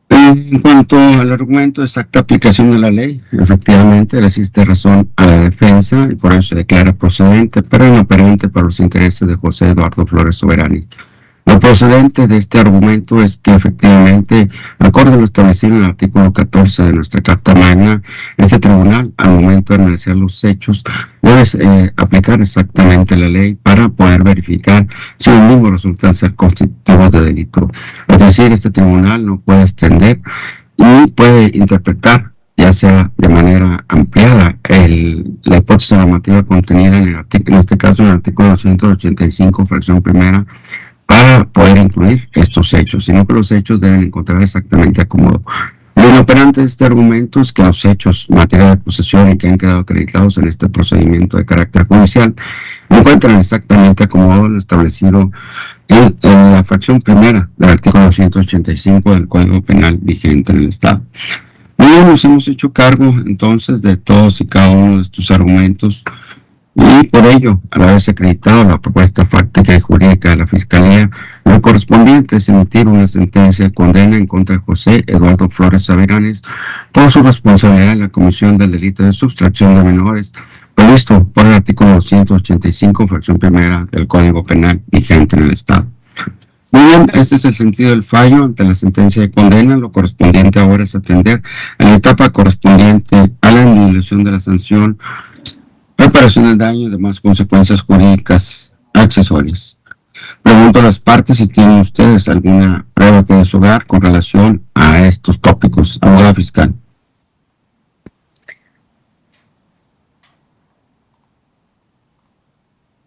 En cuanto al argumento de exacta aplicación de la ley, efectivamente le existe razón a la defensa y por eso se declara procedente, pero inoperante para los intereses de José Eduardo Flores Soberanis. Lo procedente de este argumento es que efectivamente, acorde a lo establecido en el artículo 14 de nuestra Carta Magna, este tribunal, al momento de analizar los hechos, debe aplicar exactamente la ley para poder verificar si los mismos resultan ser constitutivos de delito. Es decir, este tribunal no puede extender y puede interpretar, ya sea de manera ampliada, la hipótesis normativa contenida en este caso en el artículo 285, fracción primera, para poder incluir estos hechos, sino que los hechos deben encontrar exactamente acomodo. Lo inoperante de este argumento es que los hechos, materia de acusación y que han quedado acreditados en este procedimiento de carácter judicial, encuentran exactamente acomodo lo establecido en la fracción primera del artículo 285 del Código Penal vigente en el Estado. Y nos hemos hecho cargo entonces de todos y cada uno de estos argumentos, y por ello, al haberse acreditado la propuesta fáctica y jurídica de la Fiscalía, lo correspondiente es emitir una sentencia de condena en contra de José Eduardo Flores Soberanis por su responsabilidad en la comisión del delito de sustracción de menores, previsto por el artículo 285, fracción primera del Código Penal vigente en el Estado. Muy bien, este es el sentido del fallo ante la sentencia de condena. Lo correspondiente ahora es atender a la etapa correspondiente a la anulación de la sanción, reparación del daño y demás consecuencias jurídicas accesorias. Pregunto a las partes si tienen ustedes alguna prueba que deshogar con relación a estos tópicos. Abogada fiscal.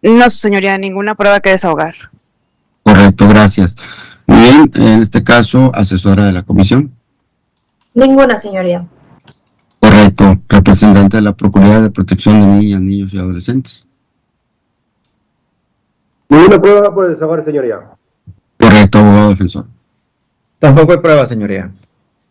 No, su señoría, ninguna prueba que desahogar. Correcto, gracias. Muy bien, en este caso, asesora de la comisión. Ninguna, señoría. Correcto, representante de la Procuraduría de Protección de Niñas, Niños y Adolescentes. Ninguna prueba por el desahogar, señoría. Correcto, abogado defensor. Tampoco hay prueba, señoría.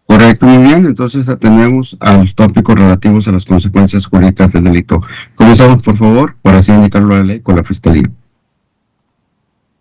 Correcto, muy bien. Entonces atendemos a los tópicos relativos a las consecuencias jurídicas del delito. Comenzamos, por favor, para así indicarlo a la ley con la Fiscalía.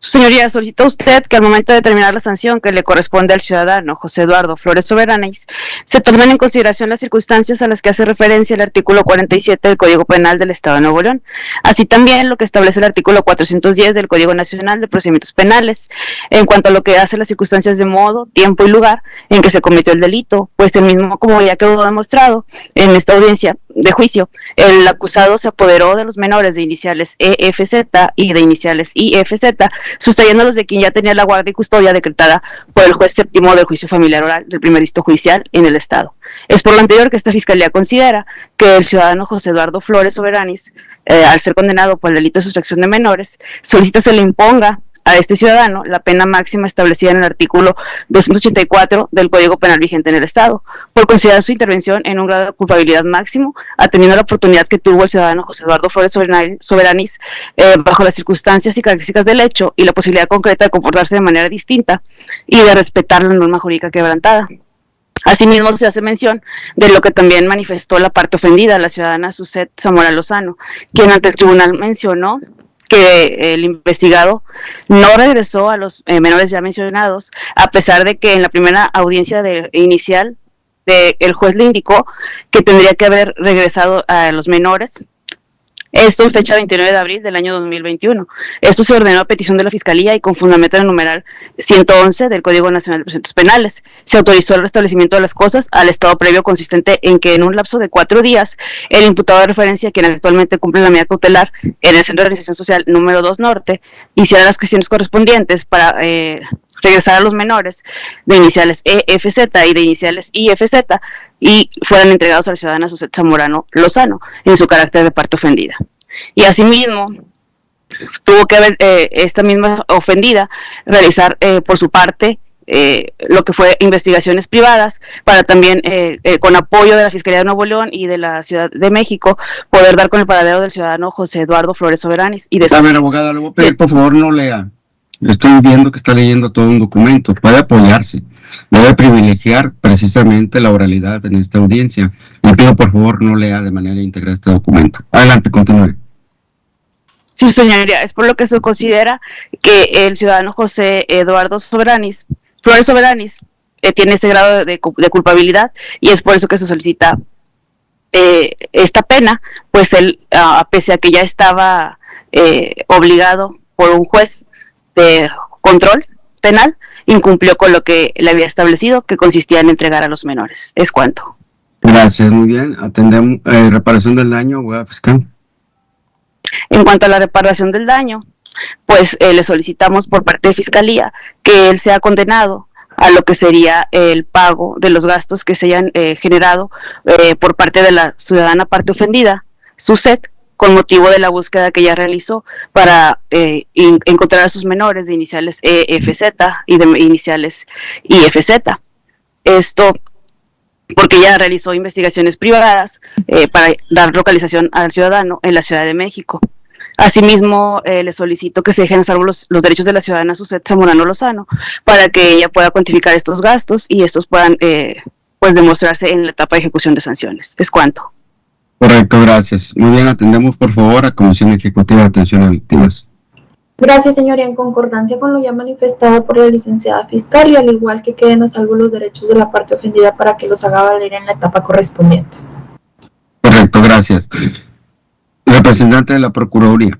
Su señoría, solicita usted que al momento de determinar la sanción que le corresponde al ciudadano José Eduardo Flores Soberanis, se tomen en consideración las circunstancias a las que hace referencia el artículo 47 del Código Penal del Estado de Nuevo León, así también lo que establece el artículo 410 del Código Nacional de Procedimientos Penales, en cuanto a lo que hace las circunstancias de modo, tiempo y lugar en que se cometió el delito, pues el mismo, como ya quedó demostrado en esta audiencia de juicio, el acusado se apoderó de los menores de iniciales EFZ y de iniciales IFZ, sustrayéndolos de quien ya tenía la guardia y custodia decretada por el juez séptimo del juicio familiar oral del primer distrito judicial en el Estado. Es por lo anterior que esta Fiscalía considera que el ciudadano José Eduardo Flores Soberanis, al ser condenado por el delito de sustracción de menores, solicita se le imponga a este ciudadano la pena máxima establecida en el artículo 284 del Código Penal vigente en el Estado, por considerar su intervención en un grado de culpabilidad máximo, atendiendo a la oportunidad que tuvo el ciudadano José Eduardo Flores Soberanis bajo las circunstancias y características del hecho y la posibilidad concreta de comportarse de manera distinta y de respetar la norma jurídica quebrantada. Asimismo, se hace mención de lo que también manifestó la parte ofendida, la ciudadana Suset Zamora Lozano, quien ante el tribunal mencionó que el investigado no regresó a los menores ya mencionados, a pesar de que en la primera audiencia inicial el juez le indicó que tendría que haber regresado a los menores. Esto en fecha 29 de abril del año 2021. Esto se ordenó a petición de la Fiscalía y con fundamento en el numeral 111 del Código Nacional de Procedimientos Penales. Se autorizó el restablecimiento de las cosas al estado previo, consistente en que en un lapso de 4 días el imputado de referencia, quien actualmente cumple la medida cautelar en el Centro de Reinserción Social número 2 Norte, hiciera las cuestiones correspondientes para regresar a los menores de iniciales EFZ y de iniciales IFZ y fueran entregados a la ciudadana Suset Zamorano Lozano en su carácter de parte ofendida. Y asimismo, tuvo que haber esta misma ofendida realizar por su parte lo que fue investigaciones privadas para también, con apoyo de la Fiscalía de Nuevo León y de la Ciudad de México, poder dar con el paradero del ciudadano José Eduardo Flores Soberanis. Y a ver, abogada, le voy a pedir, por favor, no lea. Estoy viendo que está leyendo todo un documento. Puede apoyarse. Debe privilegiar precisamente la oralidad en esta audiencia. Le pido, por favor, no lea de manera íntegra este documento. Adelante, continúe. Sí, señoría, es por lo que se considera que el ciudadano José Eduardo Flores Soberanis, tiene ese grado de culpabilidad y es por eso que se solicita esta pena, pues él, pese a que ya estaba obligado por un juez de control penal, incumplió con lo que le había establecido, que consistía en entregar a los menores. Es cuanto. Gracias, muy bien. Atendemos reparación del daño, abogada fiscal. En cuanto a la reparación del daño, pues le solicitamos por parte de Fiscalía que él sea condenado a lo que sería el pago de los gastos que se hayan generado por parte de la ciudadana parte ofendida, Suset, con motivo de la búsqueda que ella realizó para encontrar a sus menores de iniciales EFZ y de iniciales IFZ. Esto porque ella realizó investigaciones privadas para dar localización al ciudadano en la Ciudad de México. Asimismo, le solicito que se dejen a salvo los derechos de la ciudadana Suset Zamorano Lozano para que ella pueda cuantificar estos gastos y estos puedan pues demostrarse en la etapa de ejecución de sanciones. Es cuanto. Correcto, gracias. Muy bien, atendemos por favor a Comisión Ejecutiva de Atención a Víctimas. Gracias, señoría. En concordancia con lo ya manifestado por la licenciada fiscal y al igual que queden a salvo los derechos de la parte ofendida para que los haga valer en la etapa correspondiente. Correcto, gracias. Representante de la Procuraduría.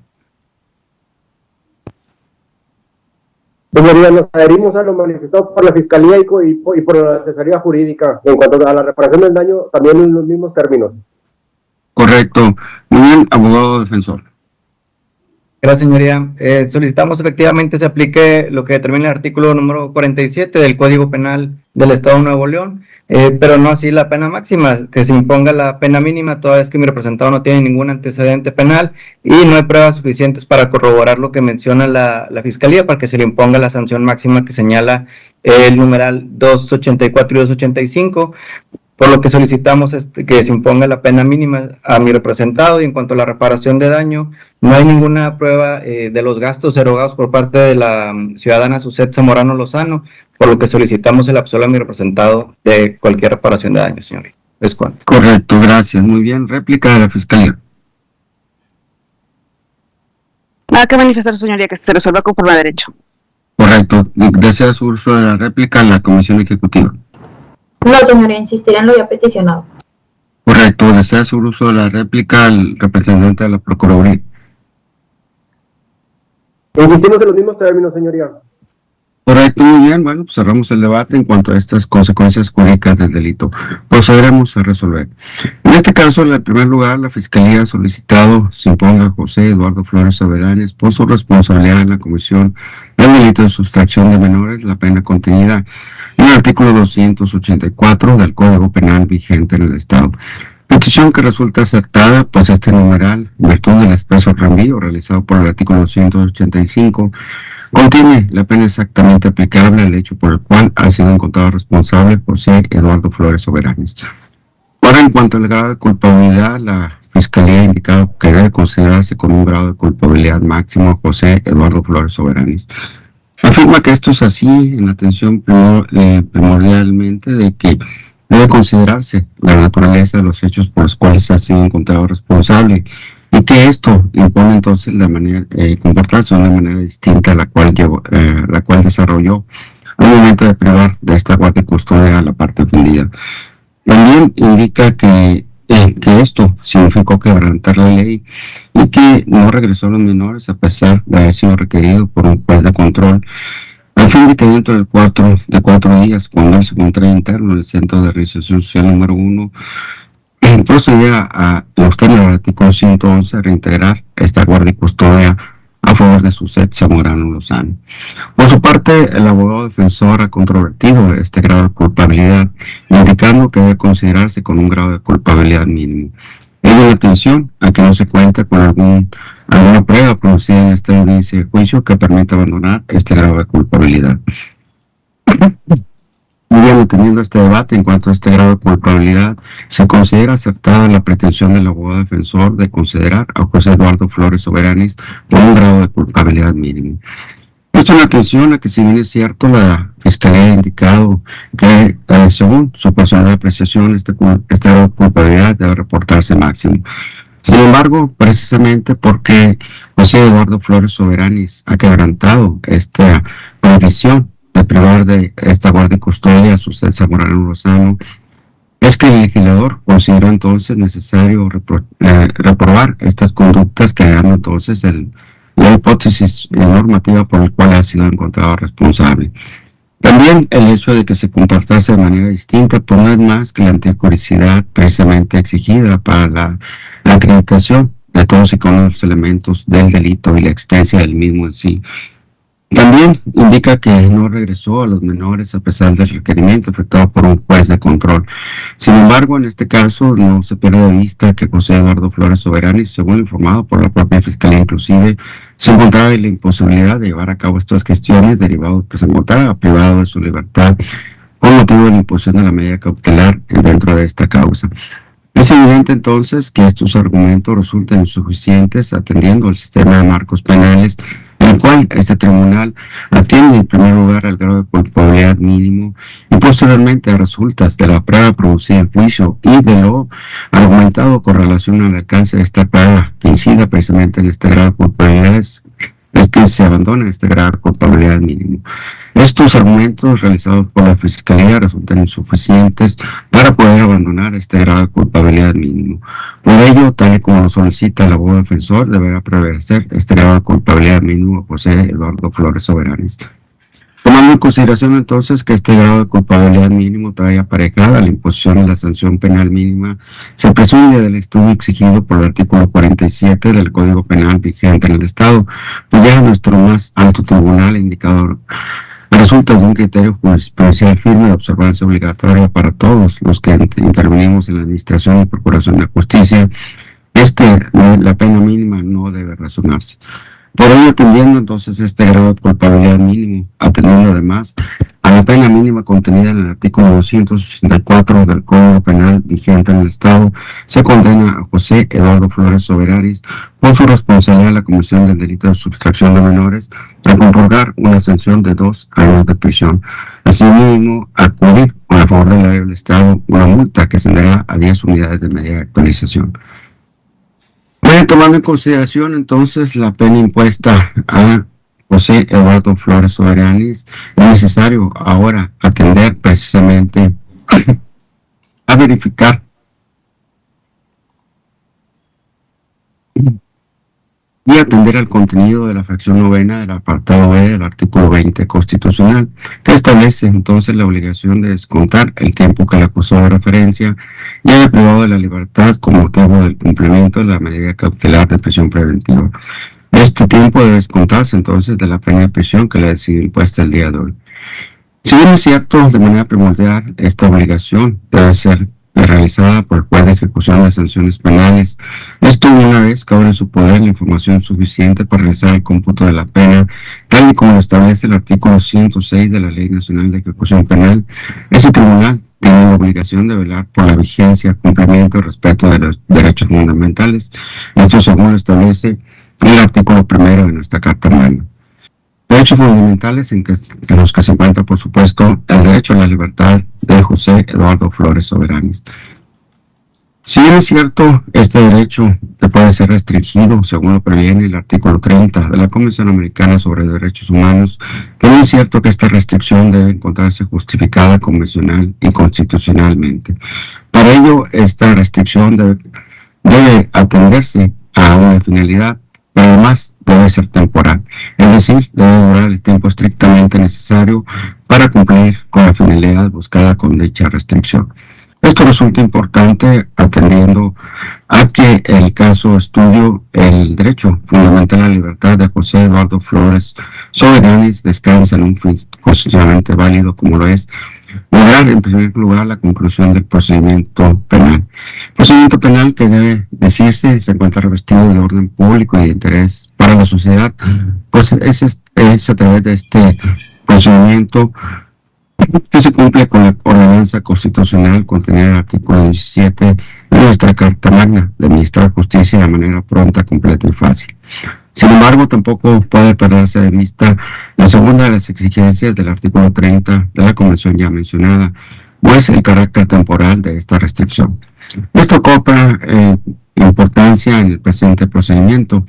Señoría, nos adherimos a lo manifestado por la Fiscalía y por la asesoría jurídica. En cuanto a la reparación del daño, también en los mismos términos. Correcto. Muy bien, abogado defensor. Gracias, señoría. Solicitamos efectivamente se aplique lo que determina el artículo número 47 del Código Penal del Estado de Nuevo León, pero no así la pena máxima, que se imponga la pena mínima toda vez que mi representado no tiene ningún antecedente penal y no hay pruebas suficientes para corroborar lo que menciona la Fiscalía para que se le imponga la sanción máxima que señala el numeral 284 y 285. por lo que solicitamos que se imponga la pena mínima a mi representado. Y en cuanto a la reparación de daño, no hay ninguna prueba de los gastos erogados por parte de la ciudadana Suset Zamorano Lozano, por lo que solicitamos el absoluto a mi representado de cualquier reparación de daño, señoría. Es cuanto. Correcto, gracias. Muy bien. Réplica de la Fiscalía. Nada que manifestar, señoría, que se resuelva conforme a derecho. Correcto. ¿Desea su uso de la réplica en la Comisión Ejecutiva? No, señoría, insistiré en lo ya peticionado. Correcto. ¿Desea su uso de la réplica al representante de la Procuraduría? Insistimos en los mismos términos, señoría. Correcto, muy bien. Bueno, pues cerramos el debate en cuanto a estas consecuencias jurídicas del delito. Procederemos a resolver. En este caso, en primer lugar, la Fiscalía ha solicitado se imponga a José Eduardo Flores Soberanes por su responsabilidad en la comisión del delito de sustracción de menores, la pena contenida en el artículo 284 del Código Penal vigente en el Estado. Petición que resulta aceptada, pues este numeral, en virtud del expreso reenvío realizado por el artículo 285, contiene la pena exactamente aplicable al hecho por el cual ha sido encontrado responsable José Eduardo Flores Soberanes. Ahora, en cuanto al grado de culpabilidad, la Fiscalía ha indicado que debe considerarse con un grado de culpabilidad máximo a José Eduardo Flores Soberanes. Afirma que esto es así en atención primordialmente de que debe considerarse la naturaleza de los hechos por los cuales ha sido encontrado responsable y que esto impone entonces la manera comportarse de una manera distinta a la cual desarrolló al momento de privar de esta guardia y custodia a la parte ofendida. También indica que esto significó quebrantar la ley y que no regresó a los menores a pesar de haber sido requerido por un juez de control, a fin de que dentro de 4 días, cuando él se encontrara interno en el Centro de Reinserción Social número 1, procediera a usted en el artículo 111 a reintegrar esta guardia y custodia a favor de Suset Zamorano Lozano. Por su parte, el abogado defensor ha controvertido este grado de culpabilidad, indicando que debe considerarse con un grado de culpabilidad mínimo. Ello en atención a que no se cuenta con alguna prueba producida en esta audiencia de juicio que permita abandonar este grado de culpabilidad. Muy bien, teniendo este debate en cuanto a este grado de culpabilidad, se considera aceptada la pretensión del abogado defensor de considerar a José Eduardo Flores Soberanes con un grado de culpabilidad mínimo. Esto en atención a que, si bien es cierto, la Fiscalía ha indicado que, según su personal apreciación, este grado de culpabilidad debe reportarse máximo. Sin embargo, precisamente porque José Eduardo Flores Soberanes ha quebrantado esta prohibición de privar de esta guardia y custodia a Suset Zamorano Lozano, es que el legislador consideró entonces necesario reprobar estas conductas, creando entonces la hipótesis normativa por la cual ha sido encontrado responsable. También el hecho de que se comportase de manera distinta, pues no es más que la antijudicidad precisamente exigida para la acreditación de todos y cada uno de los elementos del delito y la existencia del mismo en sí. También indica que no regresó a los menores a pesar del requerimiento efectuado por un juez de control. Sin embargo, en este caso no se pierde de vista que José Eduardo Flores Soberanes, según informado por la propia Fiscalía inclusive, se encontraba en la imposibilidad de llevar a cabo estas gestiones derivado que se encontraba privado de su libertad con motivo de la imposición de la medida cautelar dentro de esta causa. Es evidente entonces que estos argumentos resultan insuficientes atendiendo al sistema de marcos penales, en el cual este tribunal atiende en primer lugar al grado de culpabilidad mínimo y posteriormente a resultas de la prueba producida en juicio y de lo argumentado con relación al alcance de esta prueba que incida precisamente en este grado de culpabilidad es que se abandona este grado de culpabilidad mínimo. Estos argumentos realizados por la Fiscalía resultan insuficientes para poder abandonar este grado de culpabilidad mínimo. Por ello, tal y como lo solicita el abogado defensor, deberá prevalecer este grado de culpabilidad mínimo a José Eduardo Flores Soberanes. Tomando en consideración entonces que este grado de culpabilidad mínimo trae aparejada la imposición de la sanción penal mínima, se presume del estudio exigido por el artículo 47 del Código Penal vigente en el Estado, pues ya nuestro más alto tribunal indicador resulta de un criterio jurisprudencial firme de observancia obligatoria para todos los que intervenimos en la administración y procuración de justicia. La pena mínima no debe razonarse. Por ello, atendiendo entonces este grado de culpabilidad mínimo, atendiendo además a la pena mínima contenida en el artículo 264 del Código Penal vigente en el Estado, se condena a José Eduardo Flores Soberanis por su responsabilidad en la comisión del delito de sustracción de menores a compurgar una sanción de 2 años de prisión. Asimismo, acudir a favor del área del Estado una multa que ascenderá a 10 unidades de medida de actualización. Bueno, tomando en consideración entonces la pena impuesta a José Eduardo Flores Soberanis, es necesario ahora atender precisamente a verificar y atender al contenido de la fracción novena del apartado B del artículo 20 constitucional, que establece entonces la obligación de descontar el tiempo que el acusado de referencia y haya privado de la libertad como motivo del cumplimiento de la medida cautelar de prisión preventiva. Este tiempo debe descontarse entonces de la pena de prisión que le ha sido impuesta el día de hoy. Si bien es cierto, de manera primordial, esta obligación debe ser realizada por el juez de ejecución de sanciones penales, esto una vez que ahora en su poder la información suficiente para realizar el cómputo de la pena, tal y como lo establece el artículo 106 de la Ley Nacional de Ejecución Penal. Ese tribunal tiene la obligación de velar por la vigencia, cumplimiento y respeto de los derechos fundamentales. Esto según lo establece el artículo 1 de nuestra Carta Magna. Derechos fundamentales en los que se encuentra, por supuesto, el derecho a la libertad de José Eduardo Flores Soberanis. Si bien es cierto, este derecho puede ser restringido, según lo previene el artículo 30 de la Convención Americana sobre Derechos Humanos, también es cierto que esta restricción debe encontrarse justificada convencional y constitucionalmente. Para ello, esta restricción debe atenderse a una finalidad, pero además debe ser temporal, es decir, debe durar el tiempo estrictamente necesario para cumplir con la finalidad buscada con dicha restricción. Esto resulta importante atendiendo a que el caso estudio el derecho fundamental a la libertad de José Eduardo Flores Soberanis descansa en un fin constitucionalmente válido como lo es lograr en primer lugar la conclusión del procedimiento penal. Procedimiento penal que debe decirse se encuentra revestido de orden público y de interés para la sociedad, pues es a través de este procedimiento que se cumple con la ordenanza constitucional contenida en el artículo 17 de nuestra Carta Magna de administrar justicia de manera pronta, completa y fácil. Sin embargo, tampoco puede perderse de vista la segunda de las exigencias del artículo 30 de la Convención ya mencionada, pues el carácter temporal de esta restricción. Esto cobra importancia en el presente procedimiento,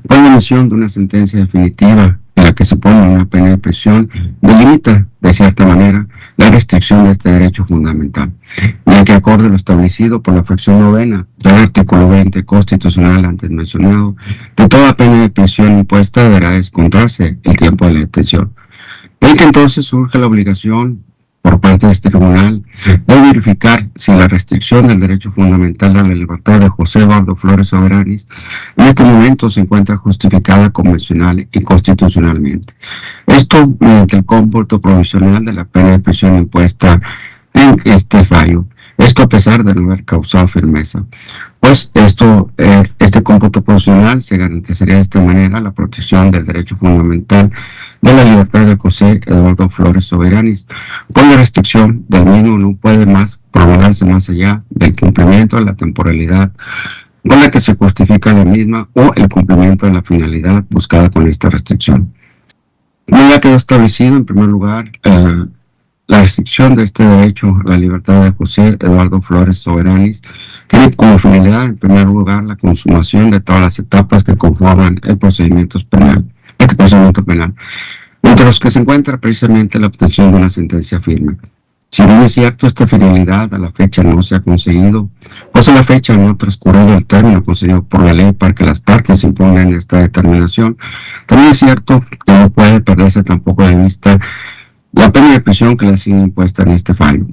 con la emisión de una sentencia definitiva en la que se pone una pena de prisión, delimita, de cierta manera, la restricción de este derecho fundamental, ya que acorde lo establecido por la fracción novena del artículo 20 constitucional antes mencionado, de toda pena de prisión impuesta deberá descontarse el tiempo de la detención. De que entonces surge la obligación por parte de este tribunal de verificar si la restricción del derecho fundamental a la libertad de José Eduardo Flores Soberanis en este momento se encuentra justificada convencional y constitucionalmente. Esto mediante el cómputo provisional de la pena de prisión impuesta en este fallo. Esto a pesar de no haber causado firmeza. Pues este cómputo provisional se garantizaría de esta manera la protección del derecho fundamental de la libertad de José Eduardo Flores Soberanis, con la restricción del mismo no puede más prolongarse más allá del cumplimiento de la temporalidad con la que se justifica la misma o el cumplimiento de la finalidad buscada con esta restricción. Ya quedó establecido en primer lugar la restricción de este derecho a la libertad de José Eduardo Flores Soberanis tiene como finalidad en primer lugar la consumación de todas las etapas que conforman el procedimiento penal, entre los que se encuentra precisamente la obtención de una sentencia firme. Si bien es cierto, esta finalidad a la fecha no se ha conseguido, pues a la fecha no ha transcurrido el término concedido por la ley para que las partes impongan esta determinación, también es cierto que no puede perderse tampoco de vista la pena de prisión que le ha sido impuesta en este fallo,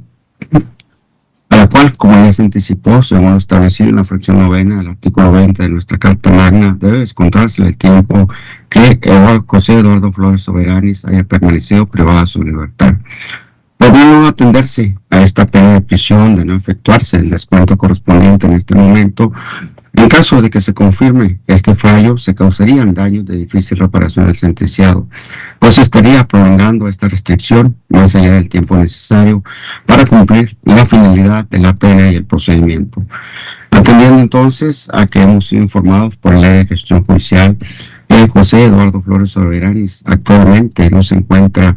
a la cual, como ya se anticipó, según lo establecido en la fracción novena del artículo 20 de nuestra Carta Magna, debe descontarse el tiempo que José Eduardo Flores Soberanis haya permanecido privado de su libertad. Podría no atenderse a esta pena de prisión, de no efectuarse el descuento correspondiente en este momento, En caso de que se confirme este fallo, se causarían daños de difícil reparación al sentenciado, pues estaría prolongando esta restricción más allá del tiempo necesario para cumplir la finalidad de la pena y el procedimiento. Atendiendo entonces a que hemos sido informados por la Ley de Gestión Judicial que José Eduardo Flores Soberanis actualmente no se encuentra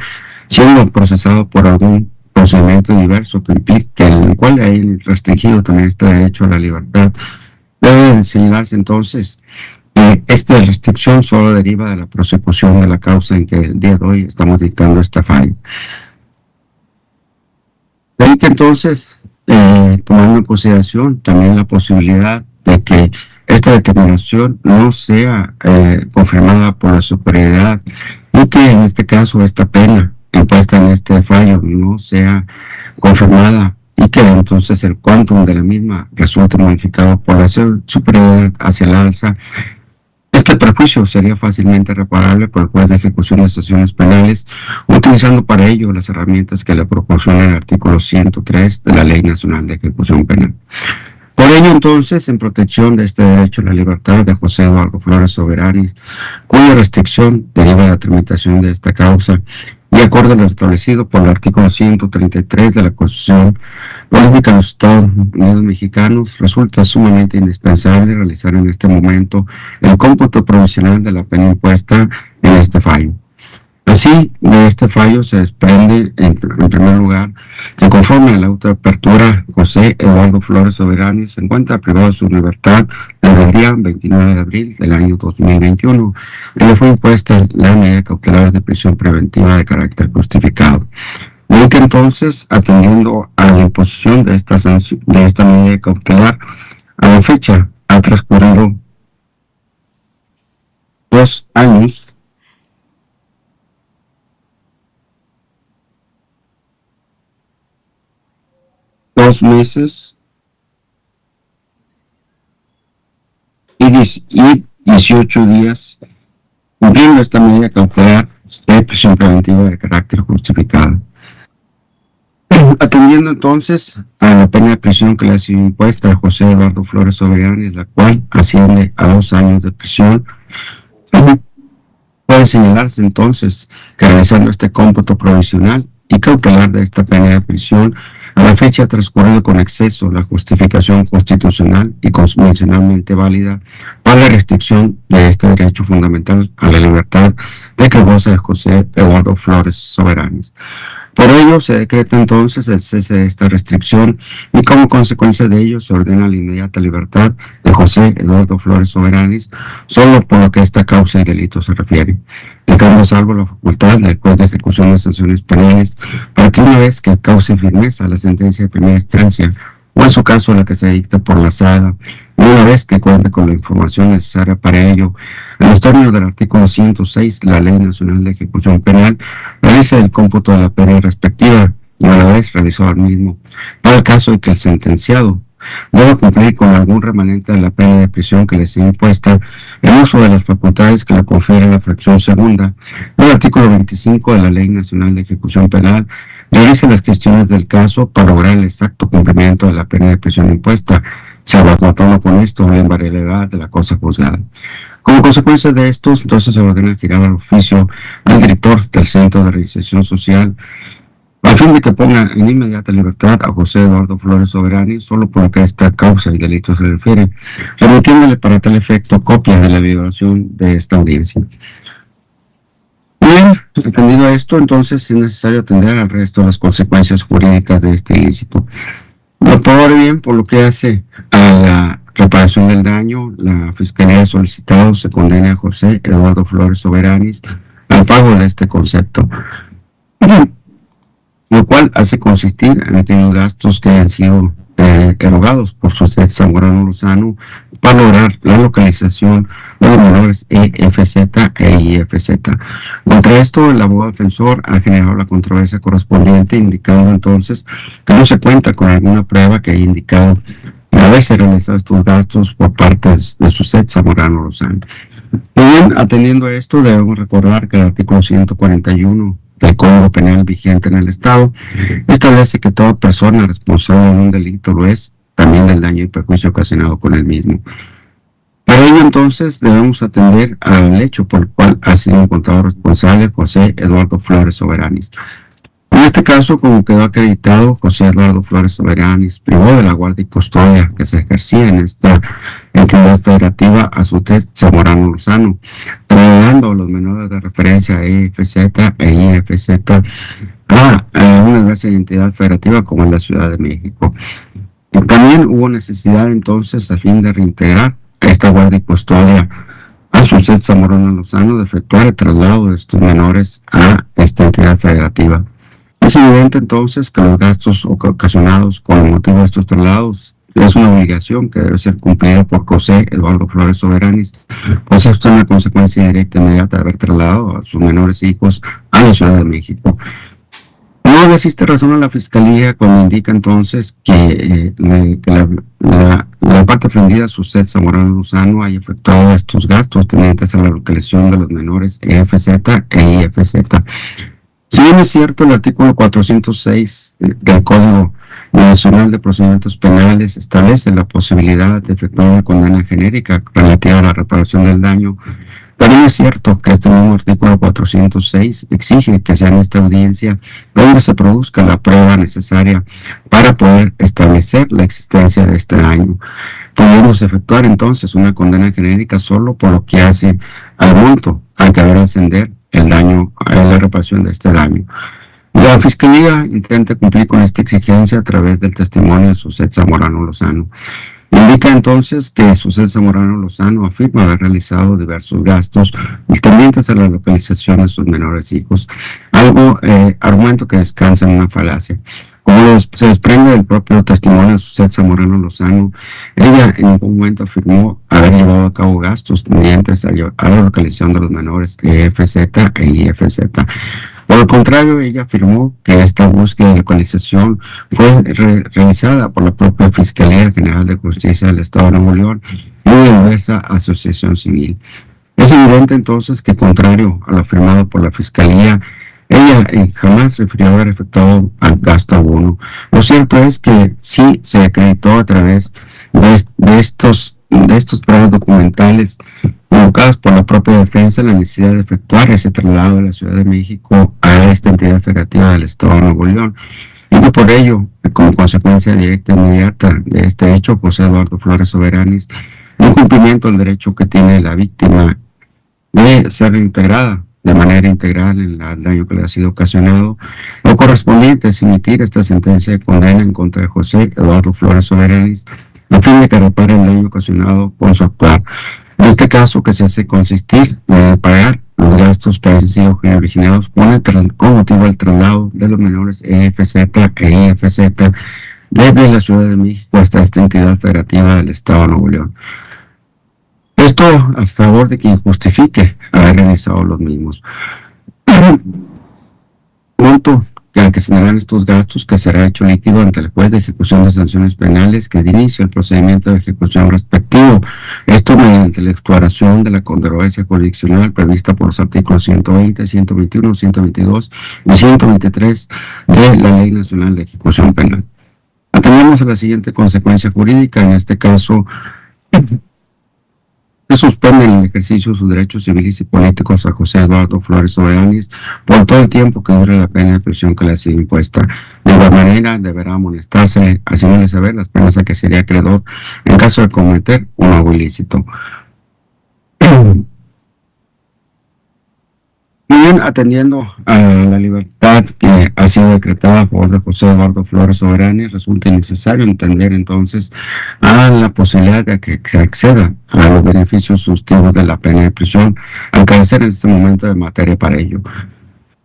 siendo procesado por algún procedimiento diverso que implique, en el cual hay restringido también este derecho a la libertad, debe señalarse entonces que esta restricción solo deriva de la prosecución de la causa en que el día de hoy estamos dictando este fallo. De ahí que entonces, tomando en consideración también la posibilidad de que esta determinación no sea confirmada por la superioridad y que en este caso esta pena impuesta en este fallo no sea confirmada y que entonces el quantum de la misma resulte modificado por la superioridad hacia el alza, este perjuicio sería fácilmente reparable por el juez de ejecución de sanciones penales, utilizando para ello las herramientas que le proporciona el artículo 103 de la Ley Nacional de Ejecución Penal. Por ello, entonces, en protección de este derecho a la libertad de José Eduardo Flores Soberanis, cuya restricción deriva de la tramitación de esta causa, y acorde a lo establecido por el artículo 133 de la Constitución Política de los Estados Unidos Mexicanos, resulta sumamente indispensable realizar en este momento el cómputo provisional de la pena impuesta en este fallo. Así, de este fallo se desprende, en primer lugar, que conforme a la autoapertura, José Eduardo Flores Soberanis se encuentra privado de su libertad desde el día 29 de abril del año 2021, y le fue impuesta la medida cautelar de prisión preventiva de carácter justificado. De que entonces, atendiendo a la imposición de esta medida cautelar, a la fecha ha transcurrido 2 años, dos meses y 18 días cumpliendo esta medida cautelar de prisión preventiva de carácter justificado. Atendiendo entonces a la pena de prisión que le ha sido impuesta a José Eduardo Flores Soberanis, la cual asciende a 2 años de prisión, puede señalarse entonces que realizando este cómputo provisional y cautelar de esta pena de prisión, a la fecha ha transcurrido con exceso la justificación constitucional y convencionalmente válida para la restricción de este derecho fundamental a la libertad de que goza José Eduardo Flores Soberanis. Por ello, se decreta entonces el cese de esta restricción y como consecuencia de ello se ordena la inmediata libertad de José Eduardo Flores Soberanis, solo por lo que esta causa y delito se refiere, dejando a salvo la facultad del juez de ejecución de sanciones penales para que una vez que cause firmeza la sentencia de primera instancia, o en su caso la que se dicta por la sala, y una vez que cuente con la información necesaria para ello, en los términos del artículo 106 de la Ley Nacional de Ejecución Penal, realice el cómputo de la pena respectiva y una vez realizado el mismo, para el caso de que el sentenciado deba cumplir con algún remanente de la pena de prisión que le sea impuesta en uso de las facultades que le confiere la fracción segunda del artículo 25 de la Ley Nacional de Ejecución Penal, realice las gestiones del caso para lograr el exacto cumplimiento de la pena de prisión impuesta, salvaguardando con esto la invariabilidad de la cosa juzgada. Como consecuencia de esto, entonces se ordena girar al oficio al director del Centro de Reinserción Social a fin de que ponga en inmediata libertad a José Eduardo Flores Soberanis, solo por lo que esta causa y delito se refiere, remitiéndole para tal efecto copia de la violación de esta audiencia. Bien, atendido a esto, entonces es necesario atender al resto de las consecuencias jurídicas de este ilícito. Por bien, por lo que hace a la reparación del daño, la Fiscalía ha solicitado se condene a José Eduardo Flores Soberanis al pago de este concepto, lo cual hace consistir en aquellos gastos que han sido erogados por su juez Zamorano Lozano para lograr la localización de los menores EFZ e IFZ. Contra esto, el abogado defensor ha generado la controversia correspondiente, indicando entonces que no se cuenta con alguna prueba que haya indicado haberse realizado estos gastos por parte de su juez Zamorano Lozano. Y bien, atendiendo a esto, debemos recordar que el artículo 141 del Código Penal vigente en el Estado establece que toda persona responsable de un delito lo es también del daño y perjuicio ocasionado con el mismo. Para ello, entonces, debemos atender al hecho por el cual ha sido encontrado responsable José Eduardo Flores Soberanis. En este caso, como quedó acreditado, José Eduardo Flores Soberanis privó de la guardia y custodia que se ejercía en esta entidad federativa a su Zamorano Lozano, trasladando los menores de referencia EFZ e IFZ a una diversa entidad federativa como es la Ciudad de México. Y también hubo necesidad entonces, a fin de reintegrar esta guardia y custodia a su Zamorano Lozano, de efectuar el traslado de estos menores a esta entidad federativa. Es evidente entonces que los gastos ocasionados con el motivo de estos traslados es una obligación que debe ser cumplida por José Eduardo Flores Soberanis, pues esto es una consecuencia directa e inmediata de haber trasladado a sus menores hijos a la Ciudad de México. No existe razón en la Fiscalía cuando indica entonces que la parte ofendida, su Zamorano Lozano, haya efectuado estos gastos tendentes a la localización de los menores EFZ e IFZ. Si bien es cierto, el artículo 406 del Código Nacional de Procedimientos Penales establece la posibilidad de efectuar una condena genérica relativa a la reparación del daño, también es cierto que este mismo artículo 406 exige que sea en esta audiencia donde se produzca la prueba necesaria para poder establecer la existencia de este daño. Podemos efectuar entonces una condena genérica solo por lo que hace al monto al que haber ascender el daño, la reparación de este daño. La Fiscalía intenta cumplir con esta exigencia a través del testimonio de Susset Zamorano Lozano. Indica entonces que Susset Zamorano Lozano afirma haber realizado diversos gastos tendientes a la localización de sus menores hijos, argumento que descansa en una falacia. Como se desprende del propio testimonio de Susset Zamorano Lozano, ella en ningún momento afirmó haber llevado a cabo gastos tendientes a la localización de los menores EFZ e IFZ. Por el contrario, ella afirmó que esta búsqueda de localización fue realizada por la propia Fiscalía General de Justicia del Estado de Nuevo León y de diversa asociación civil. Es evidente entonces que, contrario a lo afirmado por la Fiscalía, ella jamás refirió haber efectuado al gasto alguno. Lo cierto es que sí se acreditó a través de estos pruebas documentales provocadas por la propia defensa la necesidad de efectuar ese traslado de la Ciudad de México a esta entidad federativa del Estado de Nuevo León. Y que por ello, como consecuencia directa e inmediata de este hecho, José Eduardo Flores Soberanis, en cumplimiento del derecho que tiene la víctima de ser reintegrada de manera integral en el daño que le ha sido ocasionado, lo correspondiente es emitir esta sentencia de condena en contra de José Eduardo Flores Soberanis a fin de que repare el daño ocasionado por su actuar. En este caso, que se hace consistir en pagar los gastos que han sido originados con motivo del traslado de los menores EFZ e IFZ desde la Ciudad de México hasta esta entidad federativa del Estado de Nuevo León. Esto a favor de quien justifique haber realizado los mismos. Monto que al que se generan estos gastos, que será hecho líquido ante el juez de ejecución de sanciones penales que inicia el procedimiento de ejecución respectivo. Esto mediante la exploración de la controversia jurisdiccional prevista por los artículos 120, 121, 122 y 123 de la Ley Nacional de Ejecución Penal. Atendemos a la siguiente consecuencia jurídica, en este caso, se suspenden el ejercicio de sus derechos civiles y políticos a José Eduardo Flores Soberanis por todo el tiempo que dure la pena de prisión que le ha sido impuesta. De igual manera, deberá amonestarse, haciéndole saber las penas a que sería acreedor en caso de cometer un nuevo ilícito. Muy bien, atendiendo a la libertad que ha sido decretada a favor de José Eduardo Flores Soberanis, resulta necesario entender entonces a la posibilidad de que se acceda a los beneficios sustitutivos de la pena de prisión, al carecer en este momento de materia para ello.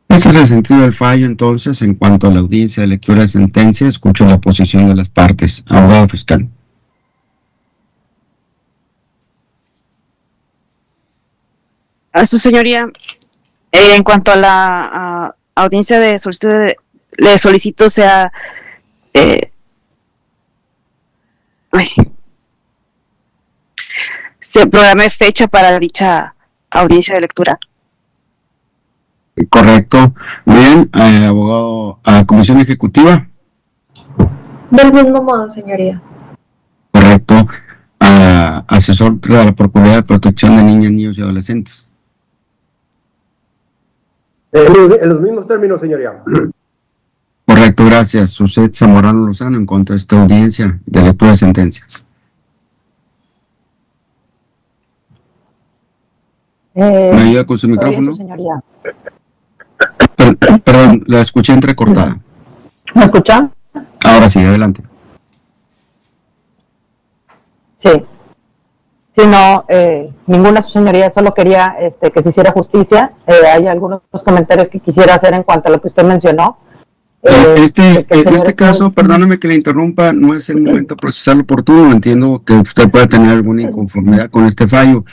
Este es el sentido del fallo. Entonces, en cuanto a la audiencia de lectura de sentencia, escucho la posición de las partes. Abogado fiscal. A su señoría, en cuanto a la audiencia de solicitud, le solicito sea se programe fecha para dicha audiencia de lectura. Correcto. Bien, abogado, a comisión ejecutiva. Del mismo modo, señoría. Correcto. A asesor de la Procuraduría de Protección de Niñas, Niños y Adolescentes. En los mismos términos, señoría. Correcto, gracias. Suset Zamorano Lozano, en cuanto a esta audiencia de lectura de sentencias. ¿Me ayuda con su micrófono? Señoría. Perdón, la escuché entrecortada. ¿Me escucha? Ahora sí, adelante. Sí. Sí, no, ninguna, su señoría, solo quería que se hiciera justicia. Hay algunos comentarios que quisiera hacer en cuanto a lo que usted mencionó. En este caso, muy... perdóname que le interrumpa, no es el momento procesal oportuno, entiendo que usted puede tener alguna inconformidad con este fallo,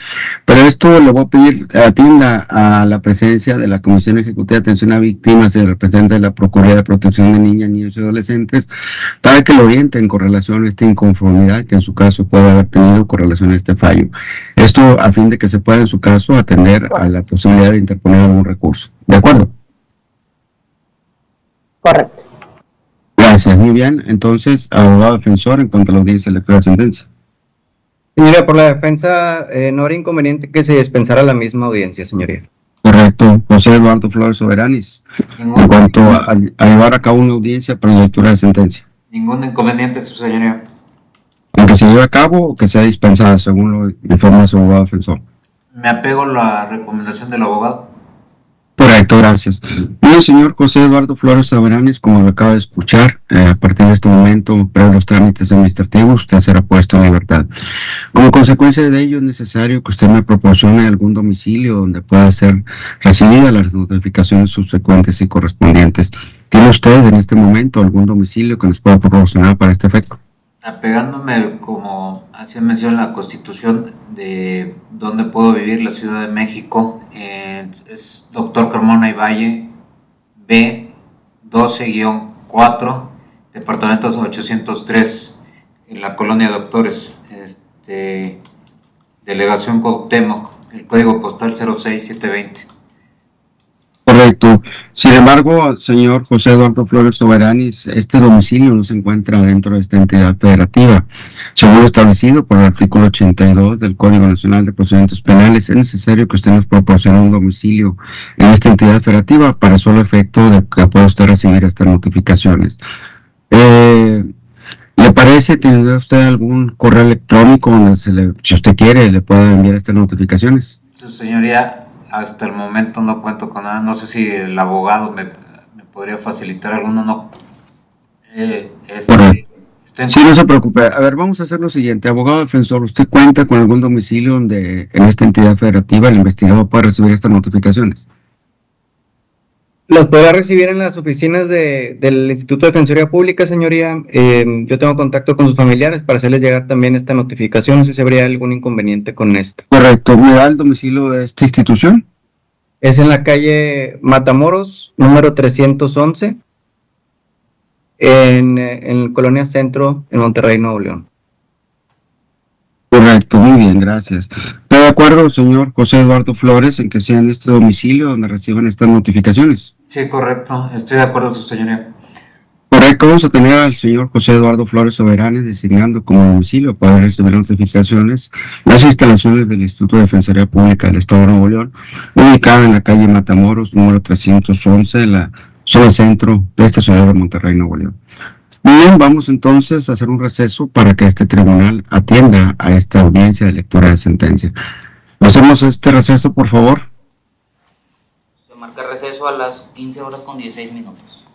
pero esto le voy a pedir, atienda a la presencia de la Comisión Ejecutiva de Atención a Víctimas y el representante de la Procuraduría de Protección de Niñas, Niños y Adolescentes, para que lo orienten con relación a esta inconformidad que en su caso puede haber tenido con relación a este fallo. Esto a fin de que se pueda en su caso atender a la posibilidad de interponer algún recurso. ¿De acuerdo? Correcto. Gracias, muy bien. Entonces, abogado defensor, en cuanto a la audiencia de lectura de sentencia. Señoría, por la defensa, no era inconveniente que se dispensara la misma audiencia, señoría. Correcto. José Eduardo Flores Soberanis, en cuanto a llevar a cabo una audiencia para la lectura de sentencia. Ningún inconveniente, su señoría. Aunque se lleve a cabo o que sea dispensada, según lo informa su abogado defensor. Me apego a la recomendación del abogado. Correcto, gracias. Bien, señor José Eduardo Flores Soberanis, como lo acaba de escuchar, a partir de este momento, previo a los trámites administrativos, usted será puesto en libertad. Como consecuencia de ello, es necesario que usted me proporcione algún domicilio donde pueda ser recibida las notificaciones subsecuentes y correspondientes. ¿Tiene usted en este momento algún domicilio que nos pueda proporcionar para este efecto? Apegándome, como hacía mención, la Constitución de donde puedo vivir, la Ciudad de México, es Doctor Carmona y Valle, B 12-4, departamentos 803, en la colonia Doctores, delegación Cuauhtémoc, el código postal 06720. Correcto. Sin embargo, señor José Eduardo Flores Soberanis, este domicilio no se encuentra dentro de esta entidad federativa. Según establecido por el artículo 82 del Código Nacional de Procedimientos Penales, es necesario que usted nos proporcione un domicilio en esta entidad federativa para solo efecto de que pueda usted recibir estas notificaciones. ¿Le parece, tiene usted algún correo electrónico donde si usted quiere, le pueda enviar estas notificaciones? Su señoría, hasta el momento no cuento con nada. No sé si el abogado me podría facilitar alguno. No. Sí, no se preocupe. A ver, vamos a hacer lo siguiente. Abogado defensor, ¿usted cuenta con algún domicilio donde en esta entidad federativa el investigador pueda recibir estas notificaciones? Las podrá recibir en las oficinas del Instituto de Defensoría Pública, señoría. Yo tengo contacto con sus familiares para hacerles llegar también esta notificación. No sé si habría algún inconveniente con esto. Correcto. ¿Me da el domicilio de esta institución? Es en la calle Matamoros, número 311, en Colonia Centro, en Monterrey, Nuevo León. Correcto, muy bien, gracias. ¿Está de acuerdo, señor José Eduardo Flores, en que sea en este domicilio donde reciban estas notificaciones? Sí, correcto. Estoy de acuerdo, su señoría. Correcto, vamos a tener al señor José Eduardo Flores Soberanes designando como domicilio para recibir notificaciones las instalaciones del Instituto de Defensoría Pública del Estado de Nuevo León, ubicada en la calle Matamoros, número 311, en la zona centro de esta ciudad de Monterrey, Nuevo León. Bien, vamos entonces a hacer un receso para que este tribunal atienda a esta audiencia de lectura de sentencia. Hacemos este receso, por favor. Se marca receso a las 15 horas con 16 minutos.